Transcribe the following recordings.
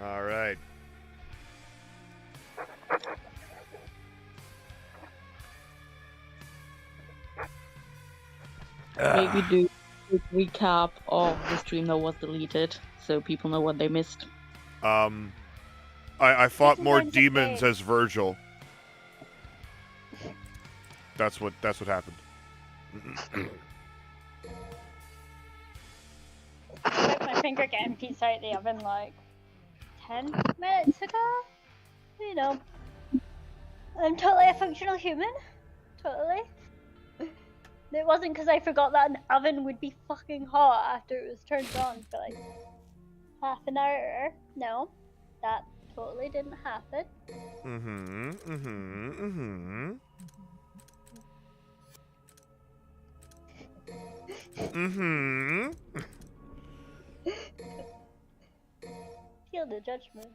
All right. Maybe do a recap of the stream that was deleted so people know what they missed. I fought Little more Bones of demons Pain. as Virgil. That's what happened. I let my finger get emptied out the oven like 10 minutes ago. You know, I'm totally a functional human. Totally. It wasn't because I forgot that an oven would be fucking hot after it was turned on for like half an hour. No, that totally didn't happen. Feel the judgment.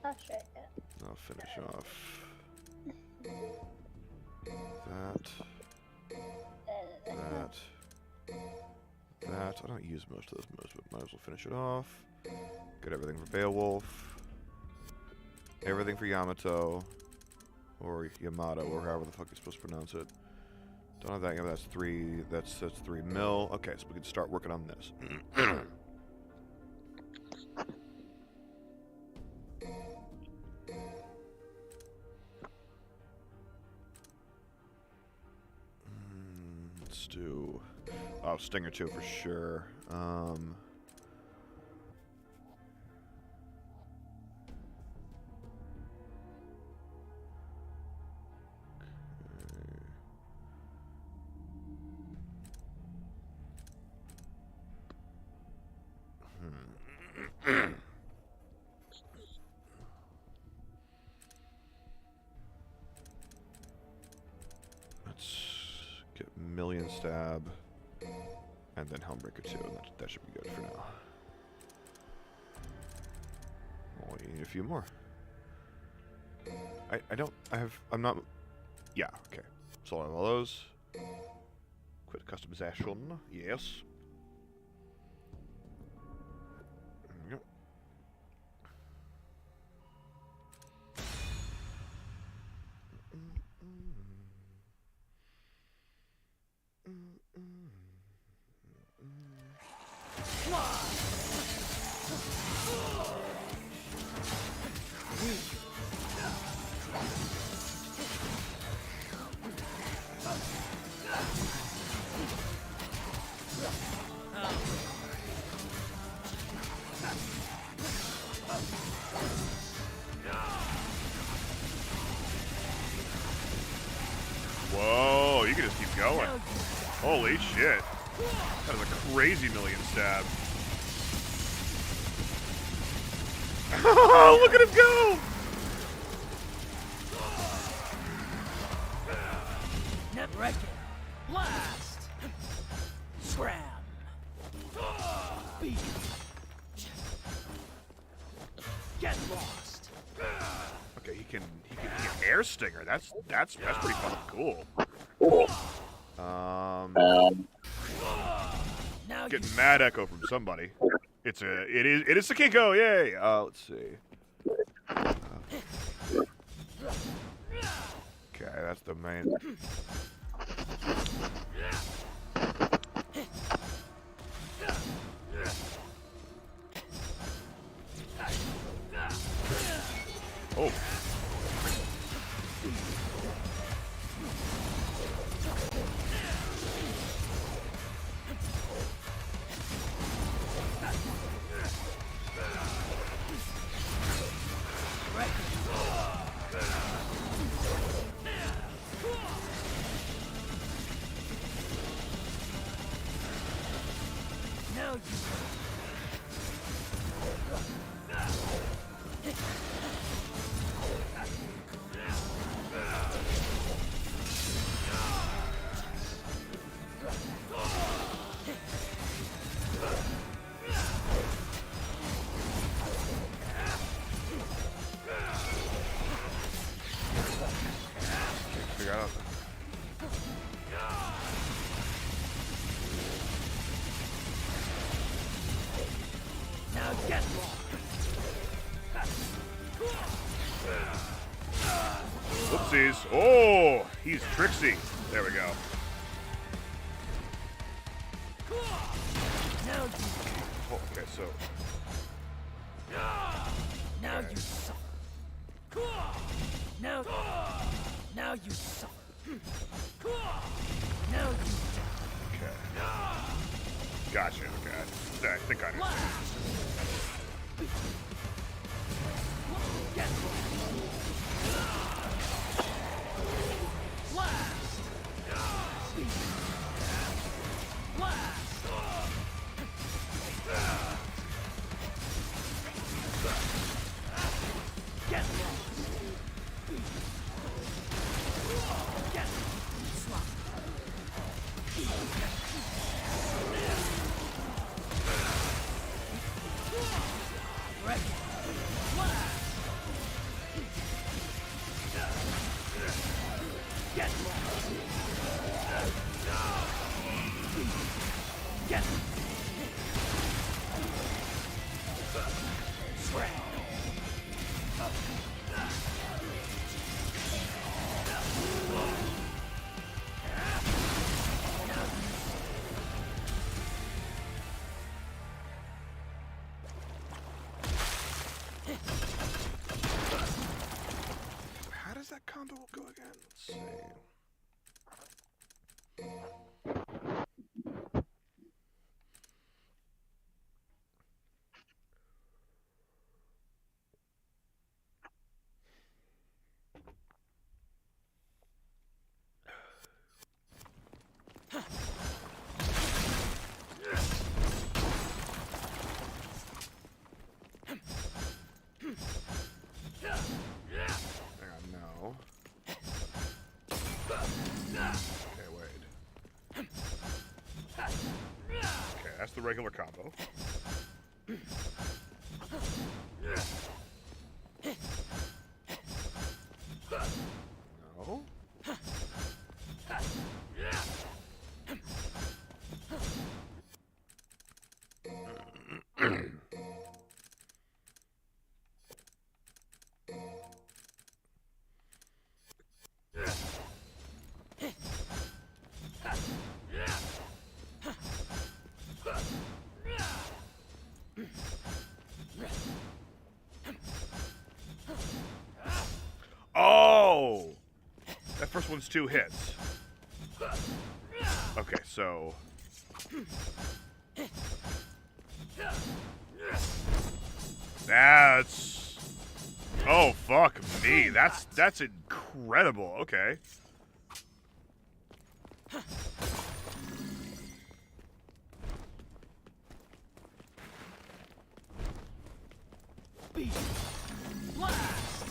That's right, yeah. I'll finish off that. I don't use most of those moves, but might as well finish it off. Get everything for Beowulf. Everything for Yamato. Or Yamato, or however the fuck you're supposed to pronounce it. Don't have that yet, that's 3 mil. Okay, so we can start working on this. Let's do Stinger 2 for sure. Let's get Million Stab, and then Helmbreaker 2, and that should be good for now. Oh, you need a few more. I'm not, yeah, okay. So all those. Quit customization, yes. Yep. Whoa, you can just keep going. Holy shit. That is a crazy Million Stab. Look at him go! Wreck it. Blast. Scram. Beat. Get lost. Okay, he can Air Stinger. That's pretty fucking cool. Now Getting Mad Echo from somebody. It is Sakiko, yay! Let's see. Okay, that's the main. Oh. now you. Figure out. Whoopsies. Oh, he's tricksy. There we go. Now you, Oh, okay, so now you suffer. Now you suffer. Now you okay. Gotcha. Okay, I think I understand. get blast. Blast. Get lost. Get slop. Wreck it. Blast. Get lost. Get Scram. How does that combo go again? Let's see. Hang on, no. Okay, wait. Okay, that's the regular combo. No. Oh! That first one's 2 hits. Okay, so... That's... Oh, fuck me. That's incredible. Okay. Beat. Blast.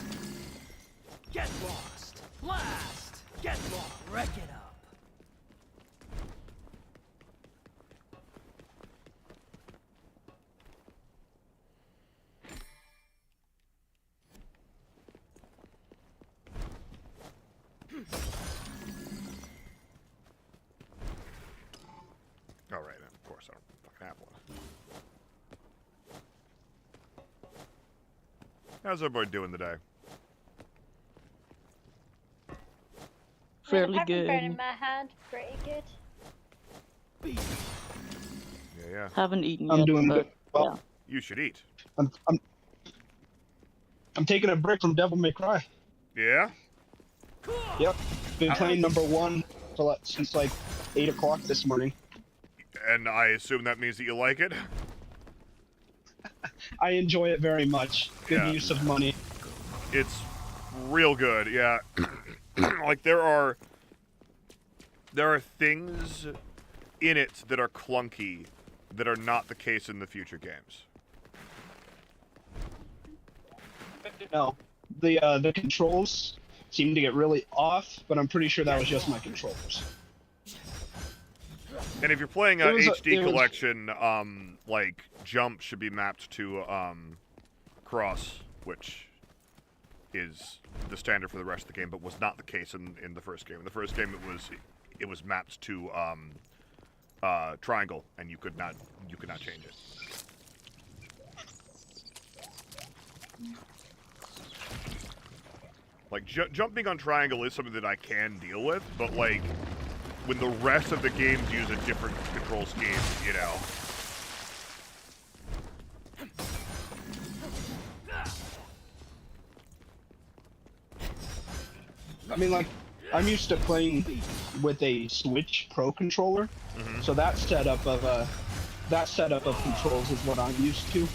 Get lost. Blast. Get lost. Wreck it up. All right, of course I don't fucking have one. How's everybody doing today? Fairly Apart from burning good. my hand, pretty good. Beat. Yeah. Haven't eaten I'm yet, doing but good. Well, You should eat. I'm taking a break from Devil May Cry. Yeah? Yep, been playing number 1 for since like 8 o'clock this morning. And I assume that means that you like it? I enjoy it very much. Good Yeah. use of money. It's real good, yeah. Like there are things in it that are clunky that are not the case in the future games. No, the controls seem to get really off, but I'm pretty sure that was just my controllers. And if you're playing a It was HD it was- collection, like jump should be mapped to cross, which is the standard for the rest of the game, but was not the case in the first game. In the first game, it was mapped to triangle, and you could not change it. Like, jumping on triangle is something that I can deal with, but, like, when the rest of the games use a different control scheme, you know. I mean, like, I'm used to playing with a Switch Pro controller, so that setup of controls is what I'm used to.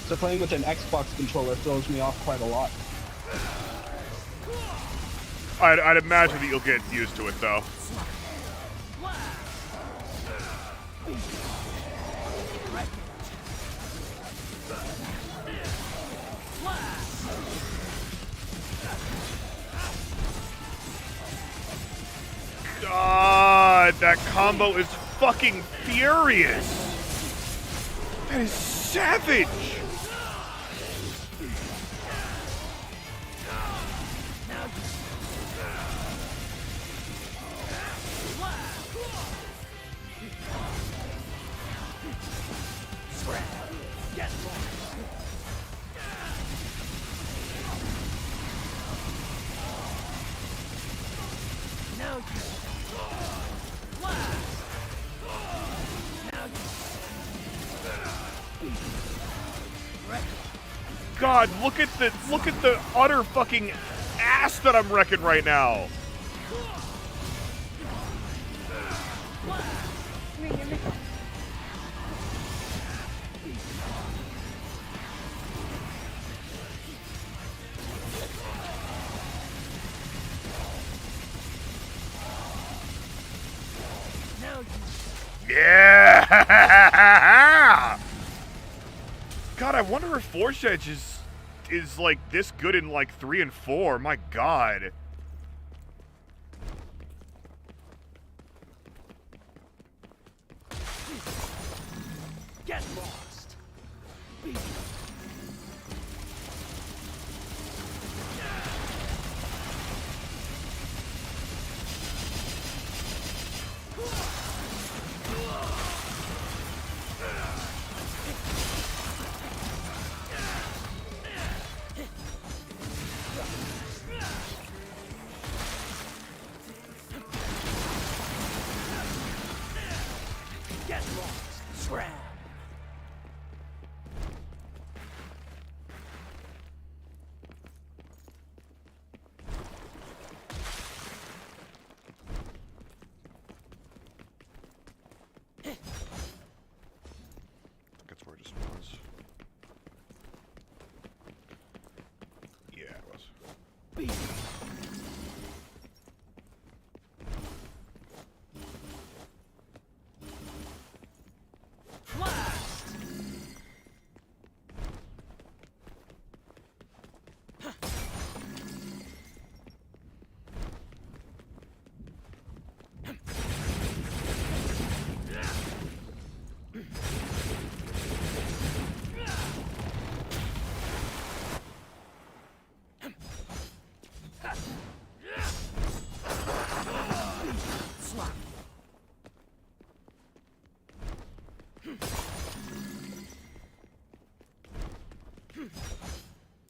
So playing with an Xbox controller throws me off quite a lot. I'd imagine that you'll get used to it, though. God, that combo is fucking furious. That is savage. God, look at the utter fucking ass that I'm wrecking right now. Yeah! God, I wonder if Force Edge is like this good in like 3 and 4. My God. Get lost. Get lost. Scram. That's where it just was. Yeah, it was. Beat. Blast. Slap.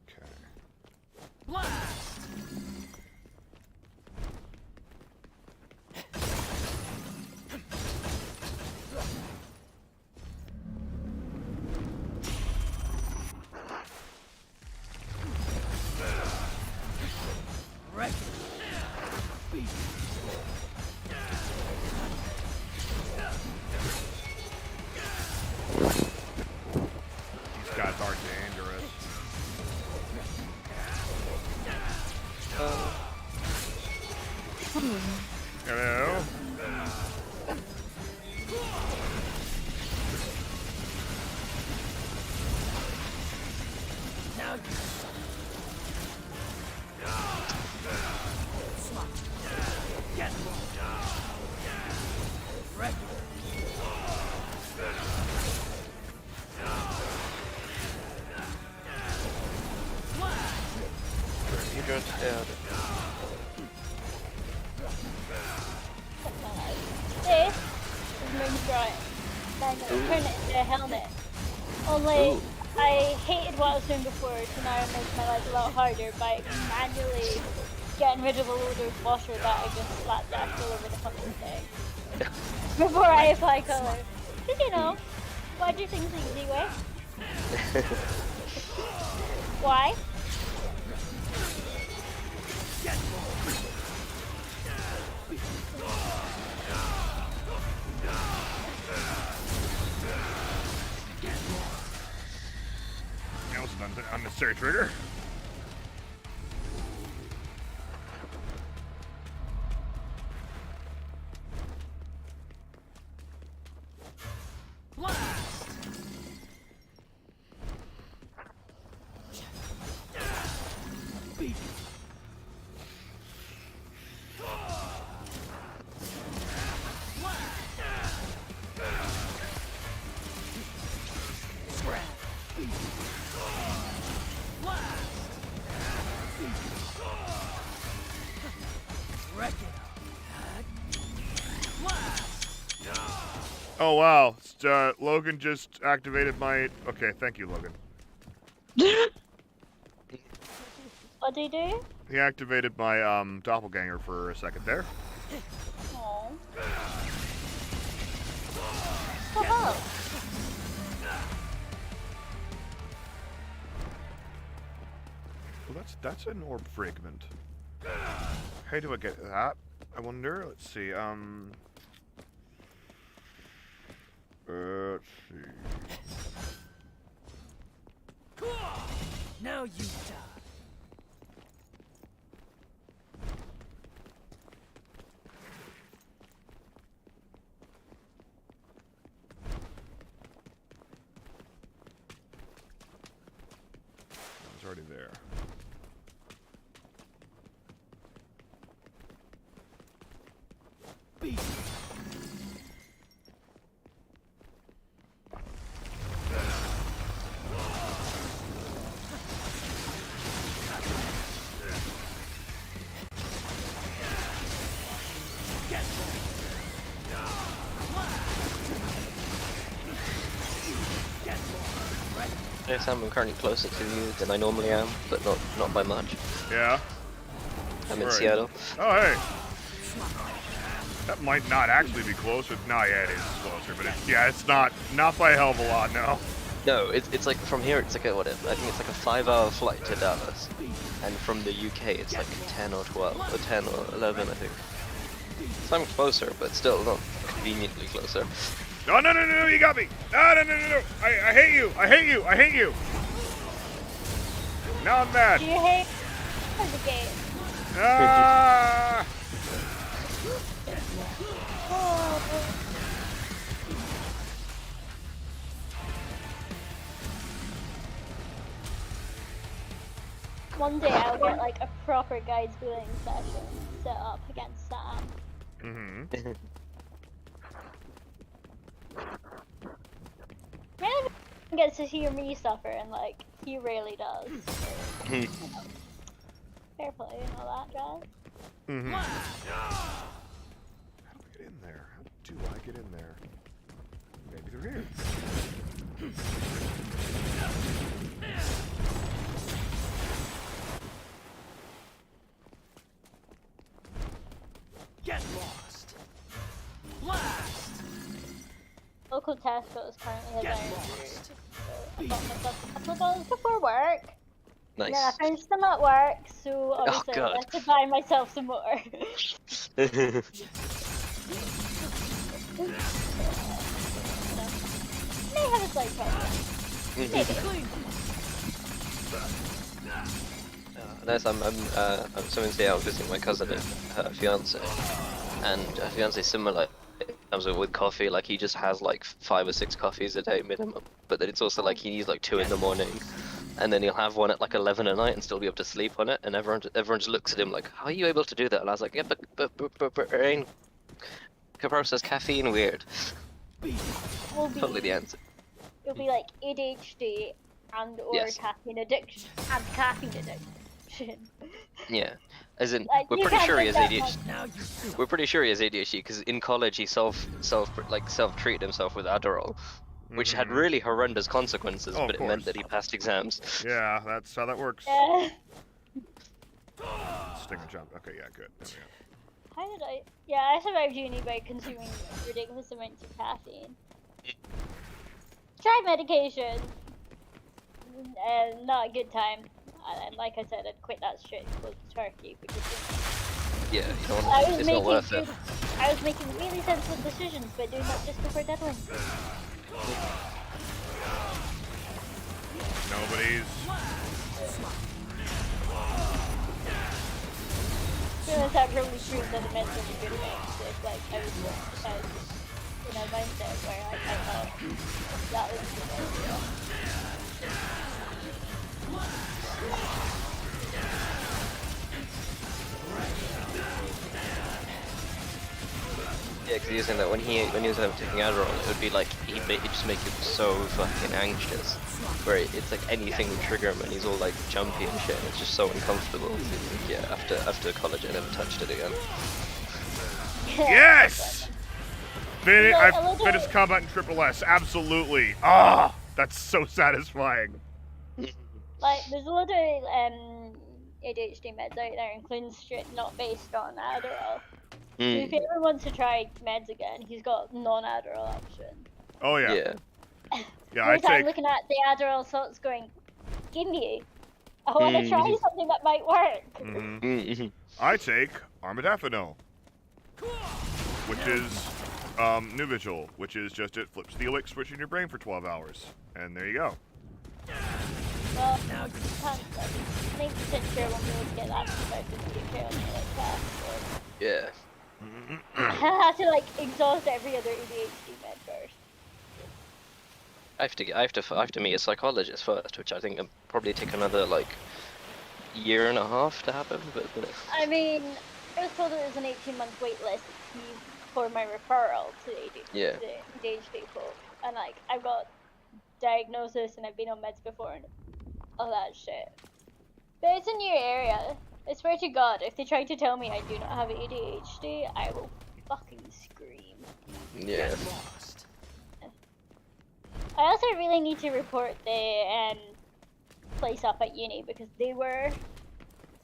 Okay. Blast. Wreck it. Beat. These guys are dangerous. Hello? Now you. Slap. Get lost. Wreck it. You got add. This is Moon's right. Then turn it into a helmet. Only I hated what I was doing before, so now it makes my life a lot harder by manually getting rid of a load of water that I just slapped left all over the fucking thing. Before I apply colour. Because you know, why do things the easy way? Why? That was an unnecessary trigger. Blast! Beat. Oh wow, Logan just activated my... Okay, thank you, Logan. What do you do? He activated my doppelganger for a second there. Aww. Hello. Well, that's an orb fragment. How do I get that? I wonder. Let's see. Let's see. Now you die. It's already there. Beat. Yes, I'm currently closer to you than I normally am, but not by much. Yeah. I'm in Right. Seattle. Oh hey. That might not actually be closer. No, yeah, it is closer, but it's not by a hell of a lot. No. No, it's like from here it's like a I think it's like a 5-hour flight to Dallas, and from the UK it's like 10 or 12 or 10 or 11 I think. So I'm closer, but still not conveniently closer. No, you got me. No. I hate you. I hate you. Now I'm mad. Do you hate the game? Ah! Oh. One day I'll get like a proper guides dueling session set up against Sam. Mm-hmm. Really gets to hear me suffer, and like he really does. Fair play and all that, guys. Mm-hmm. How do I get in there? How do I get in there? Maybe through here. Get lost. Blast. Local Tesco is currently Get having lost. I bought myself a couple of those before work. Nice. And then I finished them at work, so obviously I God. had to buy myself some more. May have a slight problem. Maybe. Nice. I'm so in Seattle visiting my cousin and her fiance, and her fiance similar. In terms of with coffee, like he just has like 5 or 6 coffees a day minimum. But then it's also like he needs like 2 in the morning, and then he'll have one at like 11 at night and still be able to sleep on it. And everyone just looks at him like, "How are you able to do that?" And I was like, "Yeah, but brain can process caffeine weird." Will be, Totally the answer. It'll be like ADHD and or Yes. caffeine addiction and caffeine addiction. Yeah, as in Like, we're you pretty can't sure he drink has that ADHD. Now you We're pretty sure he has ADHD because in college he self treated himself with Adderall, which had Mhm. really horrendous consequences, Oh, of but it meant course. that he passed exams. Yeah, that's how that works. Yeah. Stinger jump. Okay, yeah, good. There we go. How did I? Yeah, I survived uni by consuming ridiculous amounts of caffeine. Tried medication. Not a good time. And like I said, I'd quit that shit cold turkey because Yeah, you don't I want was it's making not worth it. I was making really sensible decisions by doing that just before deadline. Nobody's. To be honest, that probably proved that the meds were good things. If like I was in a mindset where I thought that was the best idea. Yeah, because he was saying that when he was taking Adderall, it would be like he'd just make him so fucking anxious, where it's like anything would trigger him, and he's all like jumpy and shit, and it's just so uncomfortable. Yeah, after college, I never touched it again. Yes! Like, a I little- finished combat in Triple S. Absolutely. Ah, that's so satisfying. Like, there's a lot of ADHD meds out there, including shit not based on Adderall. So if Mm, he ever wants to try meds again, he's got non-Adderall option. Oh yeah. yeah. Yeah, I Every time take. looking at the Adderall salts going, give me. I want to try Mhm. something that might work. Mhm. Mm-hmm. I take armodafinil, which is new vigil, which is just it flips the elixir switch in your brain for 12 hours, and there you go. Well, you can't, like, 90% sure I won't be able to get that because I didn't get care on it like that. So Yeah. I have to like exhaust every other ADHD med first. I have to meet a psychologist first, which I think will probably take another like year and a half to happen. But I mean, I was told it was an 18-month wait list for my referral to Yeah. the ADHD folk, and like I've got diagnosis and I've been on meds before and all that shit. But it's a new area. I swear to God, if they try to tell me I do not have ADHD, I will fucking scream. yeah. Lost. I also really need to report the place up at uni because they were.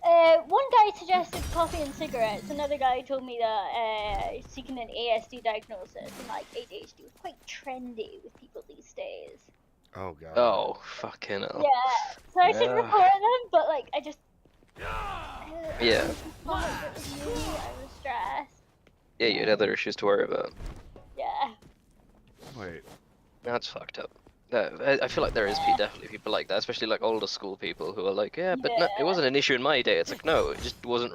One guy suggested coffee and cigarettes. Another guy told me that seeking an ASD diagnosis and like ADHD was quite trendy with people these days. Oh god. Oh fucking hell. Yeah, so I should Yeah. report them, but like I just. Yeah. So much it was uni, I was stressed. Yeah, you had other issues to worry about. Yeah. Wait. That's fucked up. I feel like there is definitely people like that, especially like older school people who are like, yeah, but no, it Yeah. wasn't an issue in my day. It's like, no, it just wasn't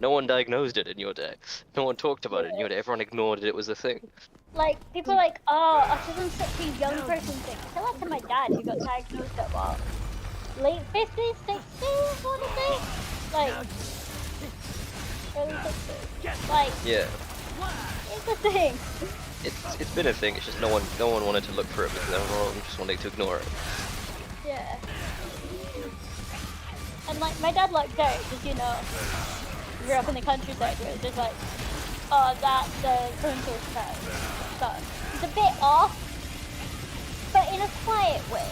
no one diagnosed it in your day. No one talked about it in your day. Everyone ignored it. It was a thing. Like, people are like, oh, autism's such a young person thing. I tell that to my dad who got diagnosed at what? Late 50s, 60s, what is it? Like, early 60s. Like, Yeah. it's a thing. It's been a thing. It's just no one wanted to look for it because everyone just wanted to ignore it. Yeah. And like, my dad lucked out because, you know, grew up in the countryside where it's just like, oh, that's the so-and-so's son. He's a bit off, but in a quiet way.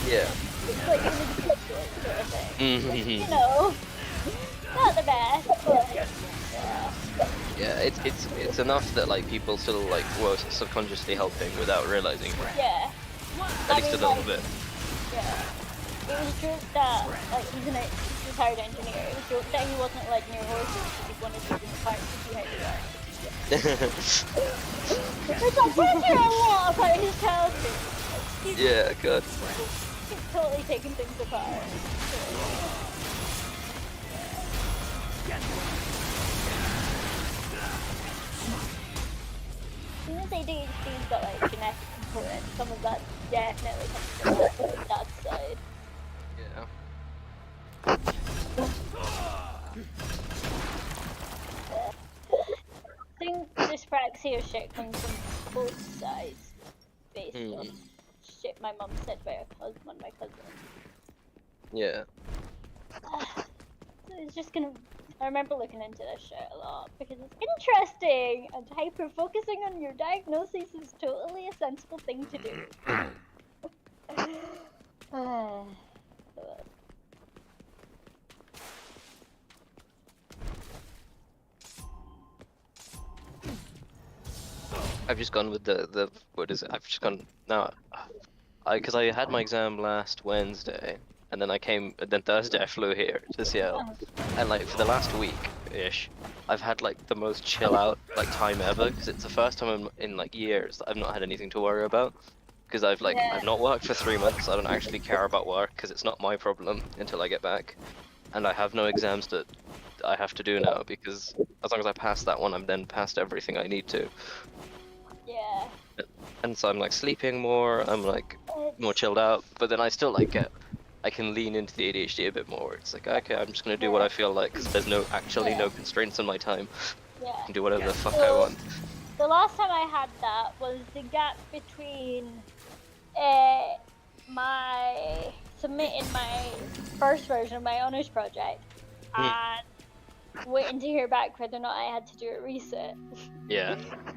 Yeah. It's like in the picture sort of thing. Mhm. You know, not the best, but yeah. Yeah. It's enough that like people still like were subconsciously helping without realizing it. Yeah. At least a little bit. Yeah. It was joked that, like, he's a retired engineer. It was joked that he wasn't allowed near horses because he wanted to be in the park to see how they work. It's like, where's your a lot about his childhood? Like, Yeah. Good. he's totally taking things apart. As soon as ADHD's got like genetic components, some of that definitely comes from that side. Yeah. I think dyspraxia shit comes from both sides, based on shit my mum said about one of my cousins. Yeah. So it's just gonna. I remember looking into this shit a lot because it's interesting, and hyper focusing on your diagnosis is totally a sensible thing to do. I've just gone with the what is it? I've just gone now. Because I had my exam last Wednesday, and then then Thursday I flew here to Seattle, and like for the last week-ish, I've had like the most chill out like time ever, because it's the first time in like years that I've not had anything to worry about, because I've not worked for 3 months. I don't actually care about work because it's not my problem until I get back, and I have no exams that I have to do now, because as long as I pass that one, I'm then past everything I need to. Yeah. And so I'm like sleeping more, I'm like more chilled out, but then I still like I can lean into the ADHD a bit more. It's like, okay, I'm just gonna do what I feel like, because there's no constraints on my time. Yeah. I can do whatever the fuck I want. The last time I had that was the gap between my submitting my first version of my honours project and waiting to hear back whether or not I had to do a reset. Yeah.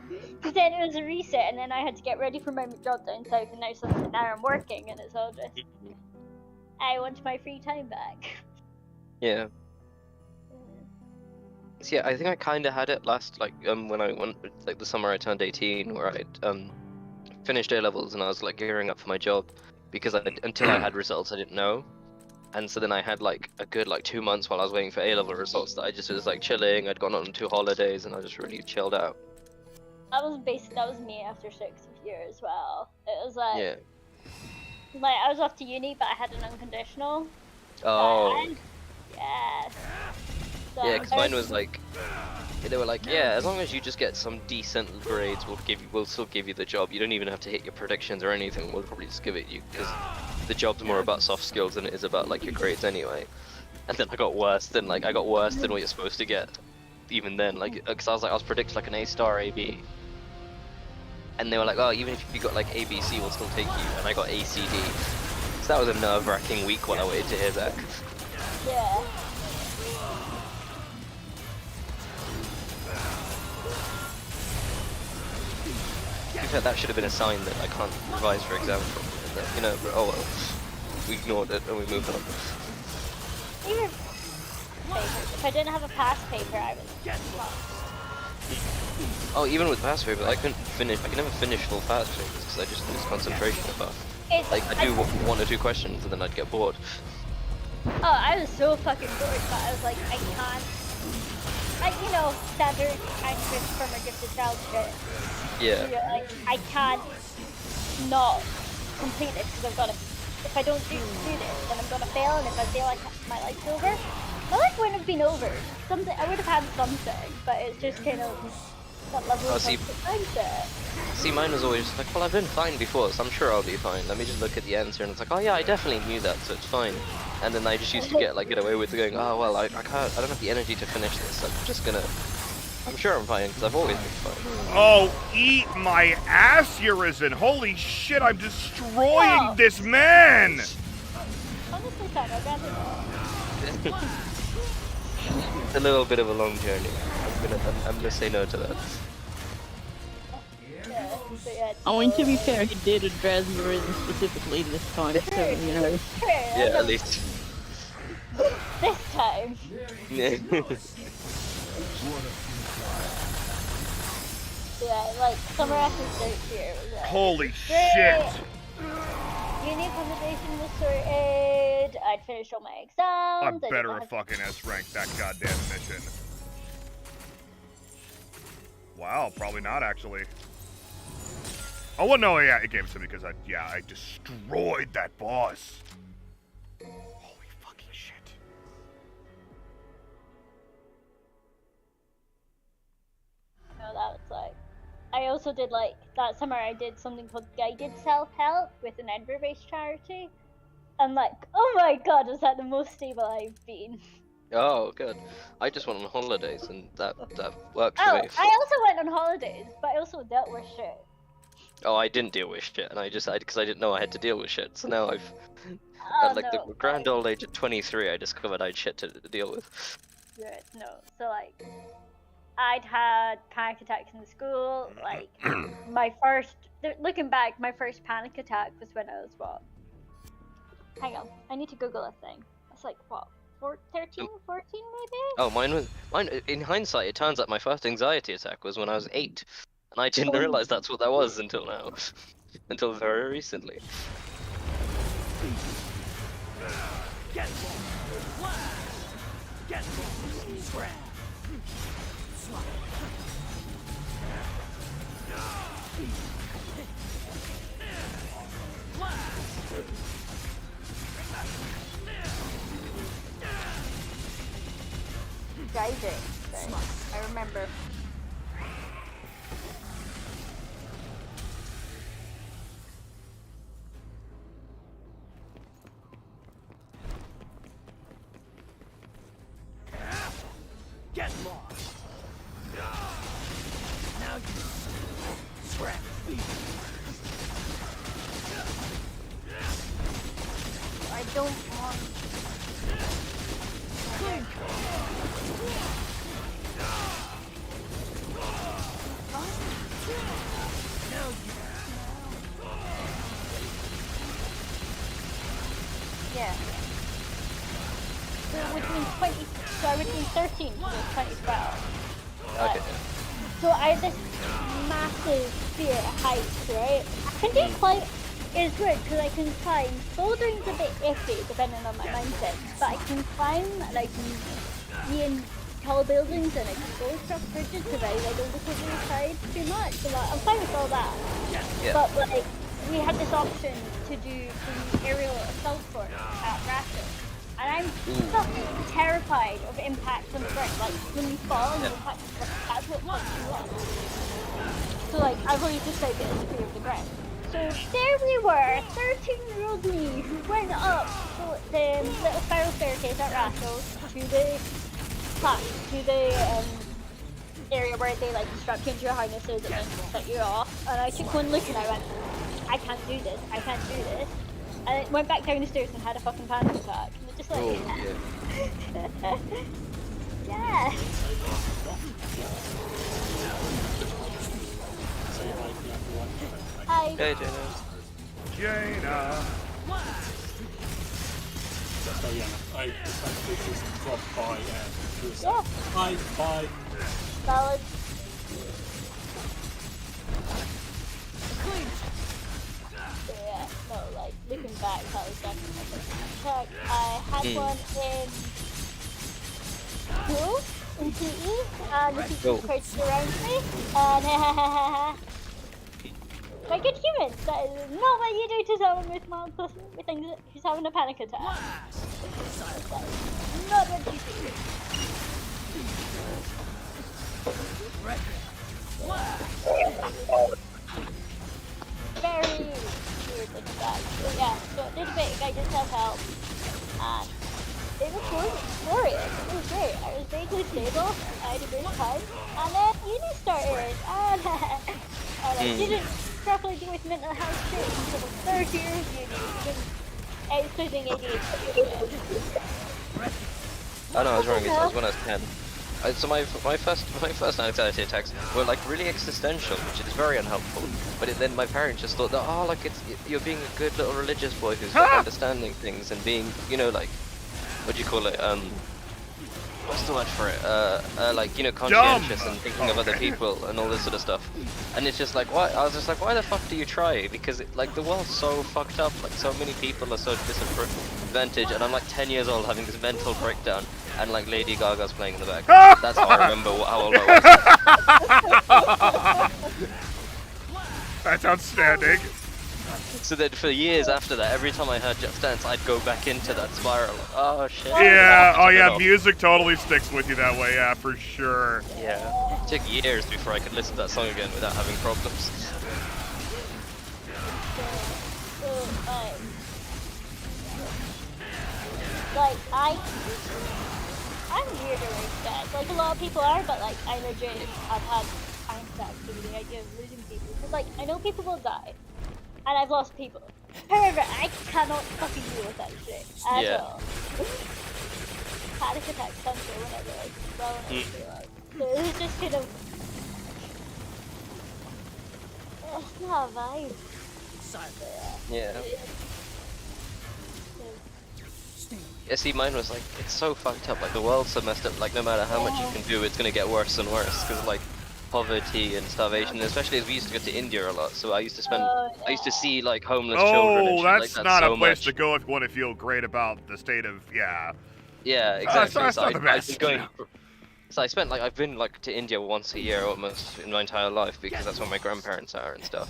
Because then it was a reset, and then I had to get ready for my job down south, and now I'm working, and it's all just. I want my free time back. Yeah. So yeah, I think I kind of had it last, like, when I went, like, the summer I turned 18, where I finished A-levels, and I was, like, gearing up for my job, because until I had results, I didn't know. And so then I had, like, a good, like, 2 months while I was waiting for A-level results that I just was, like, chilling. I'd gone on 2 holidays, and I just really chilled out. That was me after 6 year as well. It was like, Yeah. like I was off to uni, but I had an unconditional. Oh. Yeah. So Yeah, because mine was like, they were like, yeah, as long as you just get some decent grades, we'll still give you the job. You don't even have to hit your predictions or anything. We'll probably just give it you, because the job's more about soft skills than it is about like your grades anyway. And then I got worse than what you're supposed to get. Even then, like, because I was predicted like an A-star AB, and they were like, oh, even if you got like ABC, we'll still take you. And I got ACD. So that was a nerve-wracking week while I waited to hear back. Yeah. To be fair, that should have been a sign that I can't revise for exams properly. But, you know, but oh well. We ignored it and we moved on. Even papers. If I didn't have a past paper, I was lost. Oh, even with past papers, I could never finish full past papers because I just lose concentration about. Like, I do 1 or 2 questions and then I'd get bored. Oh, I was so fucking bored, but I was like, I can't. You know, standard kind of from a gifted child shit. Yeah. So you're like, I can't not complete it because I've got to. If I don't do this, then I'm gonna fail, and if I fail, my life's over. My life wouldn't have been over. Something I would have had something, but it's just kind of that level of mindset. See, mine was always like, well, I've been fine before, so I'm sure I'll be fine. Let me just look at the answer, and it's like, oh yeah, I definitely knew that, so it's fine. And then I just used to get away with going, oh well, I don't have the energy to finish this. I'm sure I'm fine because I've always been fine. Oh, eat my ass, Urizen! Holy shit, I'm destroying this man! Honestly, Sam, I'd rather not. It's a little bit of a long journey. I'm gonna say no to that. Yeah, I mean, to be fair, he did address Urizen specifically this time, so, you know. Yeah, at least. This time. Yeah. Yeah, like, summer after third year was like, Holy great. shit! Uni accommodation was sorted, I'd finished all my exams. I better have fucking S-ranked that goddamn mission. Wow, probably not actually. Oh, well, no, yeah, it gave it to me because I destroyed that boss. Holy fucking shit. No, that was like, I also did that summer I did something called Guided Self-Help with an Edinburgh-based charity. And like, oh my god, was that the most stable I've been. Oh, good. I just went on holidays and that worked for me. I also went on holidays, but I also dealt with shit. Oh, I didn't deal with shit, and because I didn't know I had to deal with shit. So now Oh, At like no, the grand old age of 23, I discovered I had shit to deal with. Right, no. So like, I'd had panic attacks in school. Like, my first, looking back, my first panic attack was when I was what? Hang on, I need to Google a thing. That's like what, 13, 14 maybe? Oh, mine. In hindsight, it turns out my first anxiety attack was when I was 8, and I didn't Oh. realize that's what that was until now, until very recently. Get lost. Blast. Get lost. Grab. Swat. Driving. Right. I remember. Get lost. Now you scrap feet. I don't want. Yeah. So it would mean 20. So I would mean 13 because it was 2012. Okay. So I had this massive fear of heights, right? I can do climb. It's weird because I can climb. Bouldering's a bit iffy depending on my mindset, but I can climb and I can be in tall buildings and exposed truck bridges because I don't look over the side too much. So like, I'm fine with all that. Yeah. But like, we had this option to do the aerial assault force at Ratchet. And I'm fucking terrified of impact on the ground. Like, when you fall and you impact on the ground, that's what fucks you up. So like, I've always decided to fear of the ground. So there we were, 13-year-old me, who went up the little spiral staircase at Ratchet to the area where they like strap you into your harnesses and then set you off. And I took one look and I went, I can't do this, I can't do this. And I went back down the stairs and had a fucking panic attack. And it's just like, Oh, yeah. yeah. Hi. Hey, Jaina. Jaina. So yeah, I essentially just dropped by and was Yeah. bye. Valid. Yeah, no, like, looking back, that was definitely my first attack. I had one in school, in PE, and the teacher crouched around me, and like good humans, that is not what you do to someone with mild things who's having a panic attack. That is not what you do. Very weird looking guy. But yeah, so I did a bit of guidance self-help, and it was glorious. It was great. I was vaguely stable, I had a great time, and then uni started, and I didn't properly deal with mental health shit until the third year of uni, including ADHD. I know I was wrong. It was when I was 10. So my first anxiety attacks were like really existential, which is very unhelpful. But then my parents just thought that like you're being a good little religious boy who's like understanding things and being, you know, like, what do you call it? What's the word for it? Like, you know, conscientious and thinking of other people and all this sort of stuff. And it's just like, why? I was just like, why the fuck do you try? Because like the world's so fucked up. Like so many people are so disadvantaged, and I'm like 10 years old having this mental breakdown, and like Lady Gaga's playing in the back. That's how I remember how old I was. That's outstanding. So then for years after that, every time I heard Just Dance, I'd go back into that spiral. Oh shit. Yeah, oh yeah, Off. music totally sticks with you that way, yeah, for sure. Yeah. It took years before I could listen to that song again without having problems. Like, I'm weirder like that. Like, a lot of people are, but, like, I legit have had panic attacks over the idea of losing people. Because, like, I know people will die. and I've lost people. However, I cannot fucking deal with that shit at Yeah. all. Panic attack central whenever like well so it was just kind of it's not a vibe. Yeah. Yeah, see, mine was like, it's so fucked up. Like, the world's so messed up. Like, no matter how much you can do, it's gonna get worse and worse. Because, like, poverty and starvation, especially as we used to go to India a lot. So I used to spend, I used to see, like, homeless children and Oh, shit that's like that not so a place much. to go if you want to feel great about the state of, yeah. Yeah, exactly. That's So not the I've best. been going. So I spent, like, I've been, like, to India once a year almost in my entire life because that's where my grandparents are and stuff.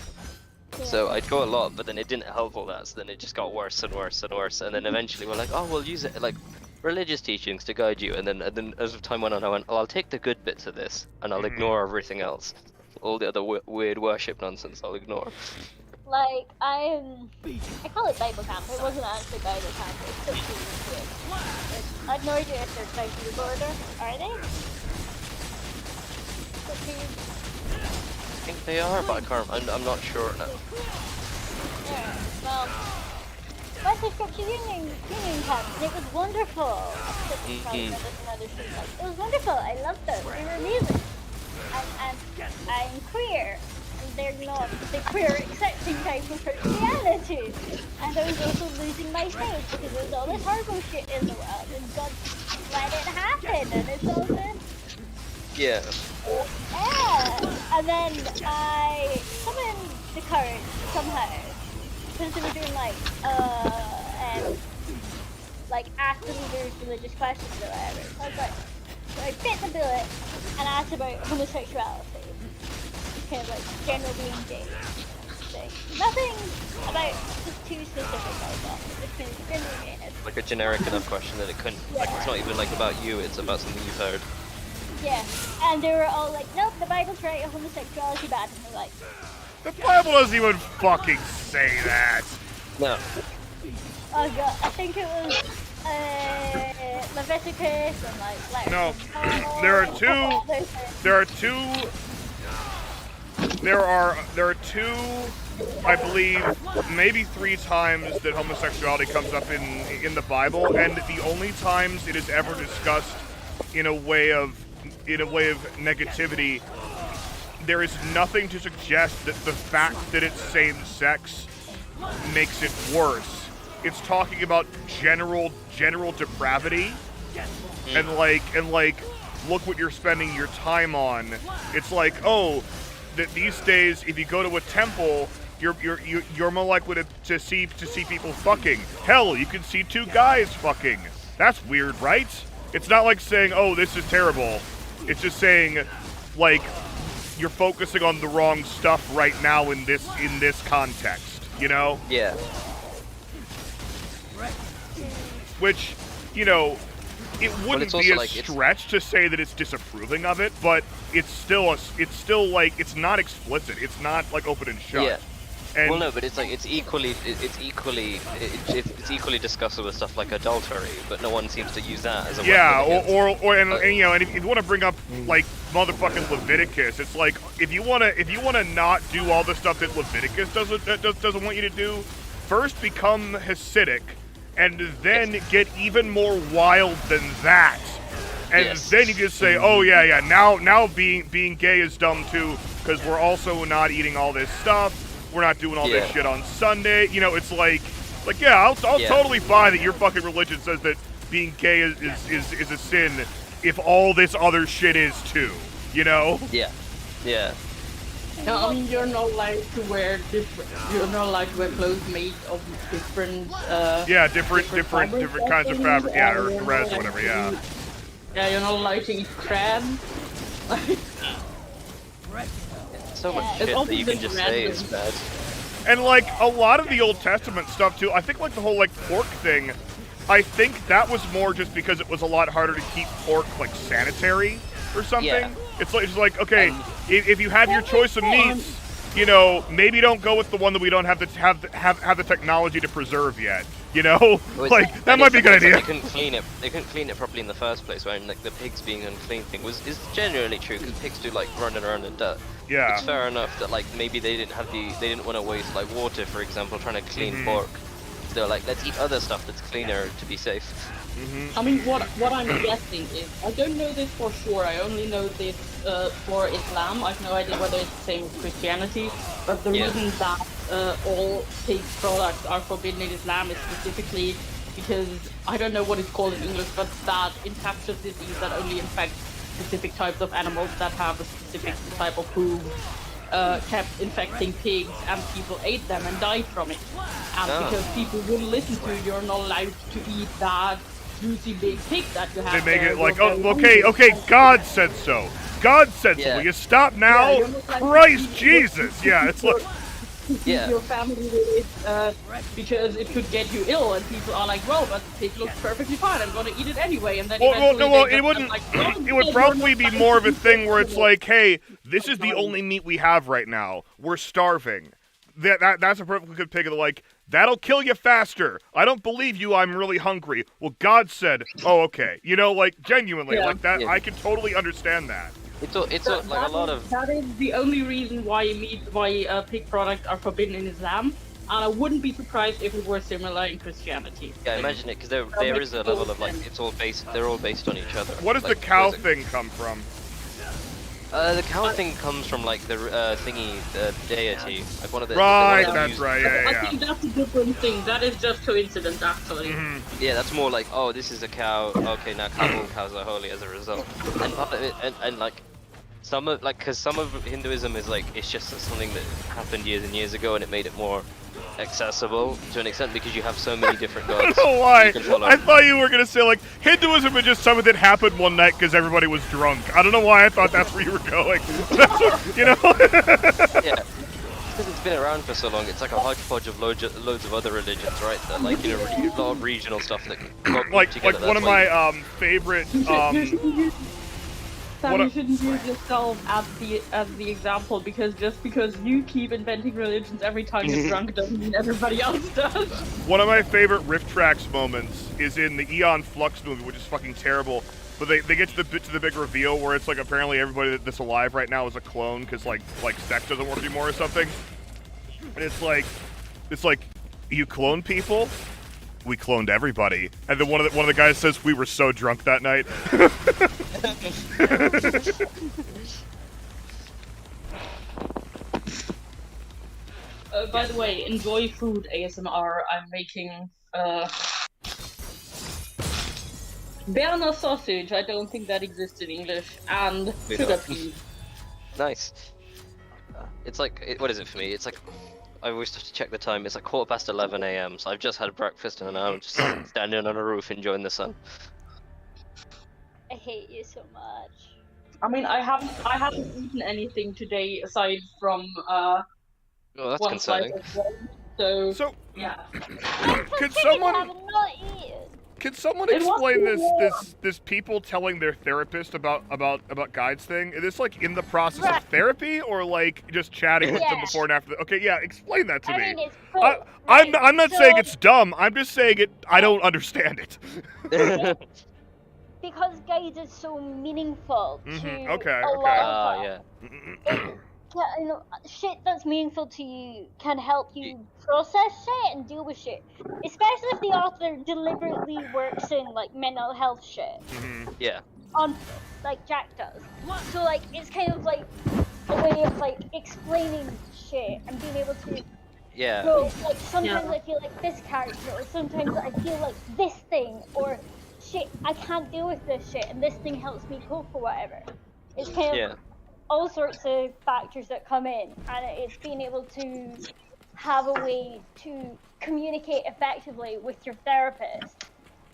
So I'd go a lot, but then it didn't help all that. So then it just got worse and worse and worse. And then eventually we're like, oh, we'll use it like religious teachings to guide you. And then as time went on, I went, oh, I'll take the good bits of this and I'll ignore everything else. All the other weird worship nonsense I'll ignore. Like I call it Bible camp. It wasn't actually Bible camp. It's just weird. I have no idea if they're south of the border. Are they? I think they are, but I can't. I'm not sure now. Yeah. Well, went to Scripture Union camp and it was wonderful. It was wonderful. I loved them. They were amazing. And I'm queer. And they're not the queer accepting type of Christianity. And I was also losing my faith because there's all this horrible shit in the world and God let it happen and it's all good. Yeah. Yeah. And then I summoned the courage somehow. Because they were doing like ask the leaders religious questions or whatever. I was like, so I bit the bullet and asked about homosexuality. Kind of like general being gay. Thing. Nothing about too specific like that. It's been really gayness. Like a generic enough question that it couldn't. Like it's not even like about you. It's about something you've heard. Yeah. And they were all like, nope, the Bible's right, homosexuality bad. And they're like, The Bible doesn't even fucking say that. No. oh god, I think it was Leviticus and like No, there are two, I believe, maybe 3 times that homosexuality comes up in the Bible, and the only times it is ever discussed in a way of negativity, there is nothing to suggest that the fact that it's same-sex makes it worse. It's talking about general depravity, and like look what you're spending your time on. It's like, oh, that these days if you go to a temple, you're more likely to see people fucking. Hell, you can see 2 guys fucking. That's weird, right? It's not like saying, oh, this is terrible. It's just saying, like, you're focusing on the wrong stuff right now in this context, you know? Yeah. Which, you know, it wouldn't be a like, stretch to say that it's disapproving of it, but it's still like, it's not explicit. It's not like open and shut. Yeah. And Well, no, but it's like it's equally discussed with stuff like adultery, but no one seems to use that as a yeah, weapon against. and you know, and if you want to bring up like motherfucking Leviticus, it's like if you wanna not do all the stuff that Leviticus doesn't want you to do, first become Hasidic, and then get even more wild than that, and then you can say, oh yeah, now being gay is dumb too, because we're also not eating all this stuff. We're not doing all this shit on Sunday. You know, it's like yeah, I'll totally buy that your fucking religion says that being gay is a sin if all this other shit is too. You know? Yeah. Yeah. No, I mean you're not allowed to wear clothes made of different. Yeah, different kinds of fabric. Yeah, or dress or whatever. Yeah. Yeah, you're not allowed to eat crab. So much shit that you can just say is bad. And like a lot of the Old Testament stuff too. I think like the whole like pork thing. I think that was more just because it was a lot harder to keep pork like sanitary or something. Yeah. It's like okay, if you have your choice of meats, you know, maybe don't go with the one that we don't have the technology to preserve yet. You know, Well, like that and might be a good it's like idea. They couldn't clean it. They couldn't clean it properly in the first place. Where like the pigs being unclean thing is genuinely true because pigs do like running around in dirt. Yeah. It's fair enough that like maybe they didn't want to waste like water, for example, trying to clean Mhm. pork. So they're like, let's eat other stuff that's cleaner to be safe. Mm-hmm. I mean, what I'm guessing is, I don't know this for sure, I only know this for Islam. I have no idea whether it's the same as Christianity, but the Yeah. reason that all pig products are forbidden in Islam is specifically because, I don't know what it's called in English, but that infectious disease that only infects specific types of animals that have a specific type of hooves kept infecting pigs, and people ate them and died from it. And Oh. because people wouldn't listen to you, you're not allowed to eat that juicy big pig that you have. They make there. it like, You're oh, very okay, hungry. God said so. God said so. Yeah. Will you stop now? Yeah, you're not allowed to Christ eat Jesus. Yeah, it's like, to feed Yeah. your family with it because it could get you ill, and people are like, well, but the pig looks perfectly fine, I'm gonna eat it anyway, and then well, eventually no, well, they it just wouldn't. like, well, It would you're probably not be allowed more of to a eat thing where it's it. like, hey, this is the only meat we have right now. We're starving. That's a perfectly good pick of the like, that'll kill you faster. I don't believe you, I'm really hungry. Well, God said, oh, okay. You know, like, genuinely, Yeah. like that, Yeah. I can totally understand that. It's like a lot of That is the only reason why pig products are forbidden in Islam, and I wouldn't be surprised if it were similar in Christianity. yeah. Imagine it because there makes is a total level of like sense. it's all based. They're all based on each other. What does Like, the cow there's a- thing come from? The cow thing comes from like the thingy, the deity, like one of the Right, the one that's used- right, yeah, I yeah. think that's a different thing. That is just coincidence, actually. Mhm. Yeah, that's more like, oh, this is a cow. Okay, now cows are holy as a result. And part of it, and like some of because some of Hinduism is like it's just something that happened years and years ago, and it made it more accessible to an extent because you have so many different I gods. don't know why. you can follow. I thought you were gonna say like Hinduism is just something that happened one night because everybody was drunk. I don't know why I thought that's where you were going. That's what, you know. Yeah. Because it's been around for so long, it's like a hodgepodge of loads of other religions, right? That like a lot of regional stuff that got like together. one of That's why- my favorite Sam, What you a- shouldn't use yourself as the example, because just because you keep inventing religions every time you're drunk doesn't mean everybody else does. one of my favorite riff tracks moments is in the Eon Flux movie, which is fucking terrible. But they get to the big reveal where it's like apparently everybody that's alive right now is a clone because like sex doesn't work anymore or something. And it's like you clone people. We cloned everybody, and then one of the guys says we were so drunk that night. By the way, enjoy food ASMR. I'm making Berner sausage. I don't think that exists in English, and We sugar don't. peas. Nice. It's like, what is it for me? It's like, I always have to check the time. It's like 11:15 a.m. So I've just had breakfast and now I'm just standing on a roof enjoying the sun. I hate you so much. I mean, I haven't eaten anything today aside from Oh, that's one slice concerning. of bread. So So yeah. could Chicken someone have not eaten. Can someone It wasn't explain this war. this people telling their therapist about guides thing? Is this like in the process Right. of therapy or like just chatting with them Yeah. before and after? Okay, yeah, explain that to I me. mean, it's I, cool. I'm not so- saying it's dumb. I'm just saying it. I don't understand it. Because guides is so meaningful to Mhm, okay, a okay. lot Ah, of yeah. you know, shit that's meaningful to you can help you process shit and deal with shit. Especially if the author deliberately works in like mental health shit Mhm. Yeah. on like Jack does. So like it's kind of like a way of like explaining shit and being able to Yeah. go like sometimes Yeah. I feel like this character or sometimes I feel like this thing or shit I can't deal with this shit and this thing helps me cope or whatever. It's kind of Yeah. all sorts of factors that come in, and it's being able to have a way to communicate effectively with your therapist.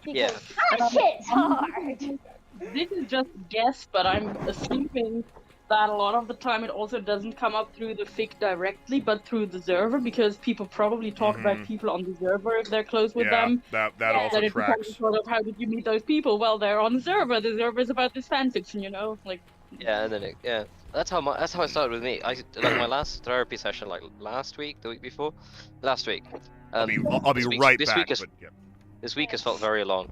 Yeah. Because that shit's hard. This is just a guess, but I'm assuming that a lot of the time it also doesn't come up through the fic directly, but through the server, because people probably talk about people on the server if they're close with Yeah, them. that Yeah. also Then it becomes tracks. sort of, how did you meet those people? Well, they're on the server. The server is about this fanfiction, you know? Like, Yeah, and then that's how it started with me. I like my last therapy session like last week, the week before, last week. I'll be this week- right this back. Week is, but yeah. this week has felt very long.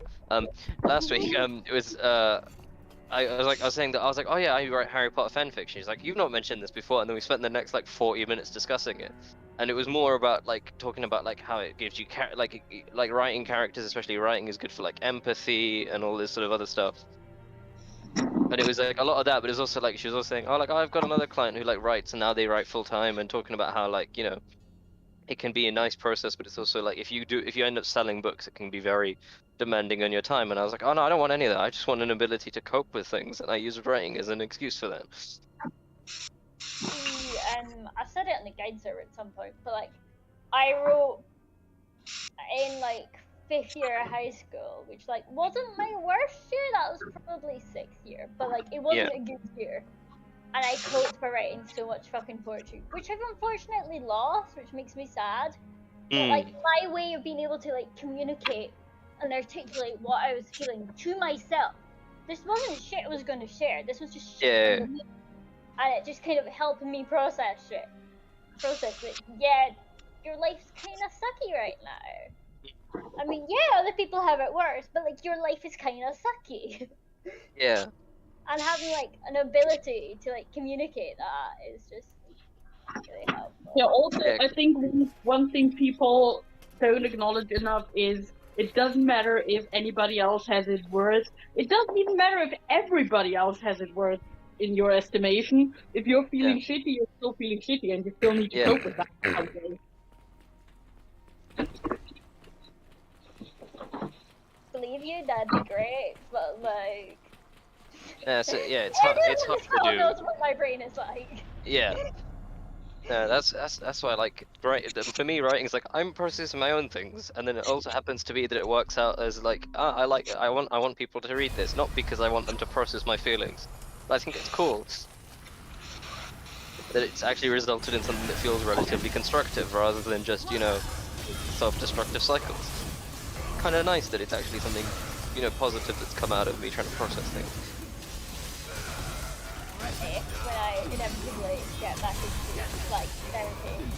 Last week it was I was saying that I was like, oh yeah, I write Harry Potter fanfiction. He's like, you've not mentioned this before, and then we spent the next like 40 minutes discussing it, and it was more about like talking about like how it gives you like writing characters, especially writing is good for like empathy and all this sort of other stuff. But it was like a lot of that, but it was also like she was also saying, oh like I've got another client who like writes and now they write full time, and talking about how like it can be a nice process, but it's also like if you end up selling books, it can be very demanding on your time. And I was like, oh no, I don't want any of that. I just want an ability to cope with things, and I use writing as an excuse for that. See, I said it on the guide server at some point, but like, I wrote in like 5th year of high school, which like wasn't my worst year. That was probably 6th year, but like it wasn't a good year. And I coped by writing so much fucking poetry, which I've unfortunately lost, which makes me sad. But like my way of being able to like communicate and articulate what I was feeling to myself. This wasn't shit I was going to share. This was just shit. Yeah. And it just kind of helped me process it. Yeah, your life's kind of sucky right now. I mean, yeah, other people have it worse, but like your life is kind of sucky. Yeah. And having like an ability to like communicate that is just really helpful. Yeah, also, I think one thing people don't acknowledge enough is it doesn't matter if anybody else has it worse. It doesn't even matter if everybody else has it worse in your estimation. If you're feeling shitty, you're still feeling shitty, and you still need to cope with that. Okay. Believe you, that'd be great, but like... it's hard to do. Knows what my brain is like. Yeah. No, that's why like for me writing is like I'm processing my own things, and then it also happens to be that it works out as like I want people to read this, not because I want them to process my feelings. But I think it's cool that it's actually resulted in something that feels relatively constructive rather than just self-destructive cycles. Kind of nice that it's actually something positive that's come out of me trying to process things. When I inevitably get back into like therapy and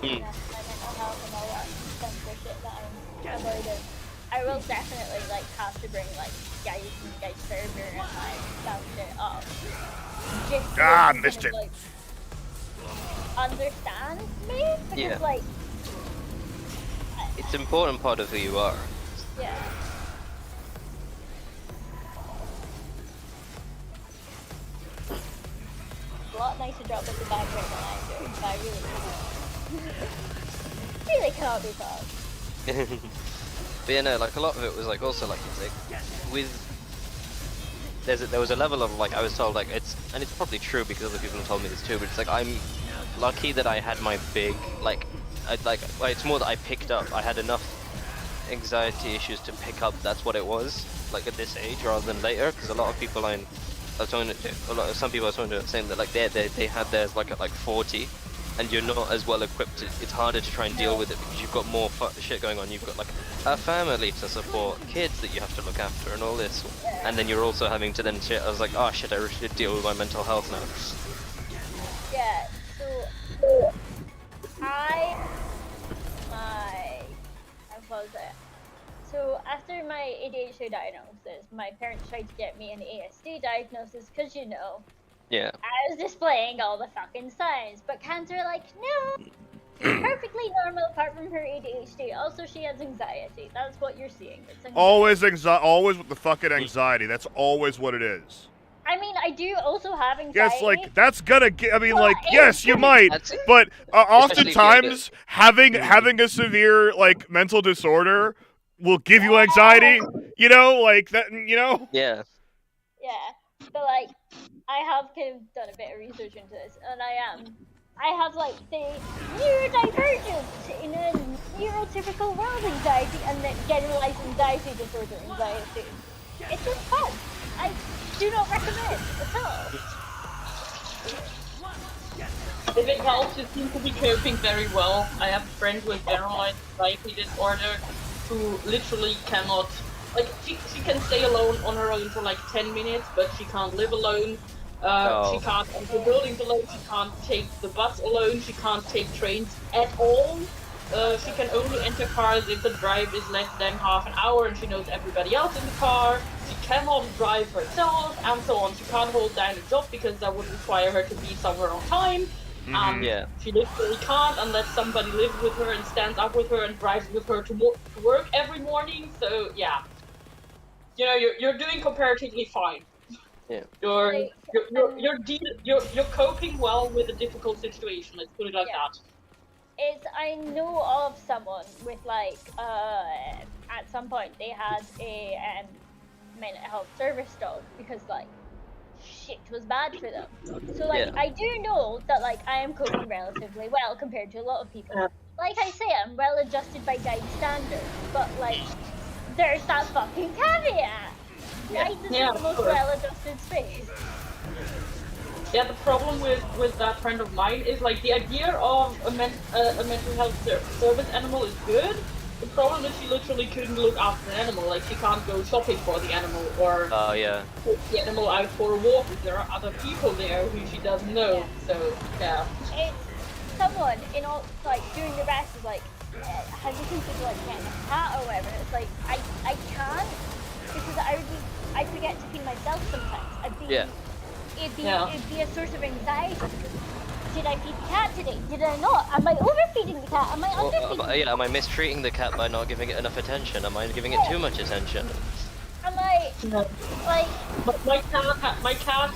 my mental health and all that sensitive shit that I'm avoiding, I will definitely like have to bring like guys and guys server and like that shit up. Just I missed it. Like, understand me because like it's an important part of who you are. Yeah. A lot nicer job at the background than I'm doing, but I really cannot be tough. But like a lot of it was like also like with there was a level of like I was told like it's probably true because other people have told me this too, but it's like I'm lucky that I had my big it's more that I picked up. I had enough anxiety issues to pick up that's what it was like at this age rather than later, because a lot of people some people I was talking to saying that like they had theirs like at like 40, and you're not as well equipped. It's harder to try and deal with it because you've got more shit going on. You've got like a family to support, kids that you have to look after, and all this. And then you're also having to then shit. I was like, oh shit, I really should deal with my mental health now. Yeah. So how was it? So after my ADHD diagnosis, my parents tried to get me an ASD diagnosis because yeah, I was displaying all the fucking signs, but cancer like no, perfectly normal apart from her ADHD. Also, she has anxiety. That's what you're seeing. It's anxiety. Always with the fucking anxiety. That's always what it is. I mean, I do also have anxiety. Yes, like that's gonna get. I mean, like yes, you might, but Especially oftentimes having a severe like mental disorder will give you anxiety. Like that. Yeah. Yeah, but like I have kind of done a bit of research into this, and I have like the neurodivergent in a neurotypical world anxiety and then generalized anxiety disorder anxiety. It's just fun. I do not recommend at all. If it helps, you seem to be coping very well. I have a friend with generalized anxiety disorder who literally cannot, like, she can stay alone on her own for like 10 minutes, but she can't live alone. Oh. She can't enter buildings alone. She can't take the bus alone. She can't take trains at all. She can only enter cars if the drive is less than half an hour and she knows everybody else in the car. She cannot drive herself, and so on. She can't hold down a job because that would require her to be somewhere on time. Yeah. She literally can't unless somebody lives with her and stands up with her and drives with her to work every morning. So yeah, you know, you're doing comparatively fine. Yeah. You're coping well with a difficult situation. Let's put it like that. I know of someone with like at some point they had a mental health service dog because like shit was bad for them. So like I do know that like I am coping relatively well compared to a lot of people. Like I say, I'm well adjusted by Guide standards, but like there's that fucking caveat. Guide is the most well adjusted space. Yeah, the problem with that friend of mine is like the idea of a mental health service animal is good. The problem is she literally couldn't look after the animal. Like she can't go shopping for the animal or take the animal out for a walk if there are other people there who she doesn't know. So yeah. It's someone in all like doing the rest is like, have you considered like getting a cat or whatever? It's like I can't because I forget to feed myself sometimes. It'd be a source of anxiety. Did I feed the cat today? Did I not? Am I overfeeding the cat? Am I underfeeding? Am I mistreating the cat by not giving it enough attention? Am I giving it too much attention? Am I like? But my cat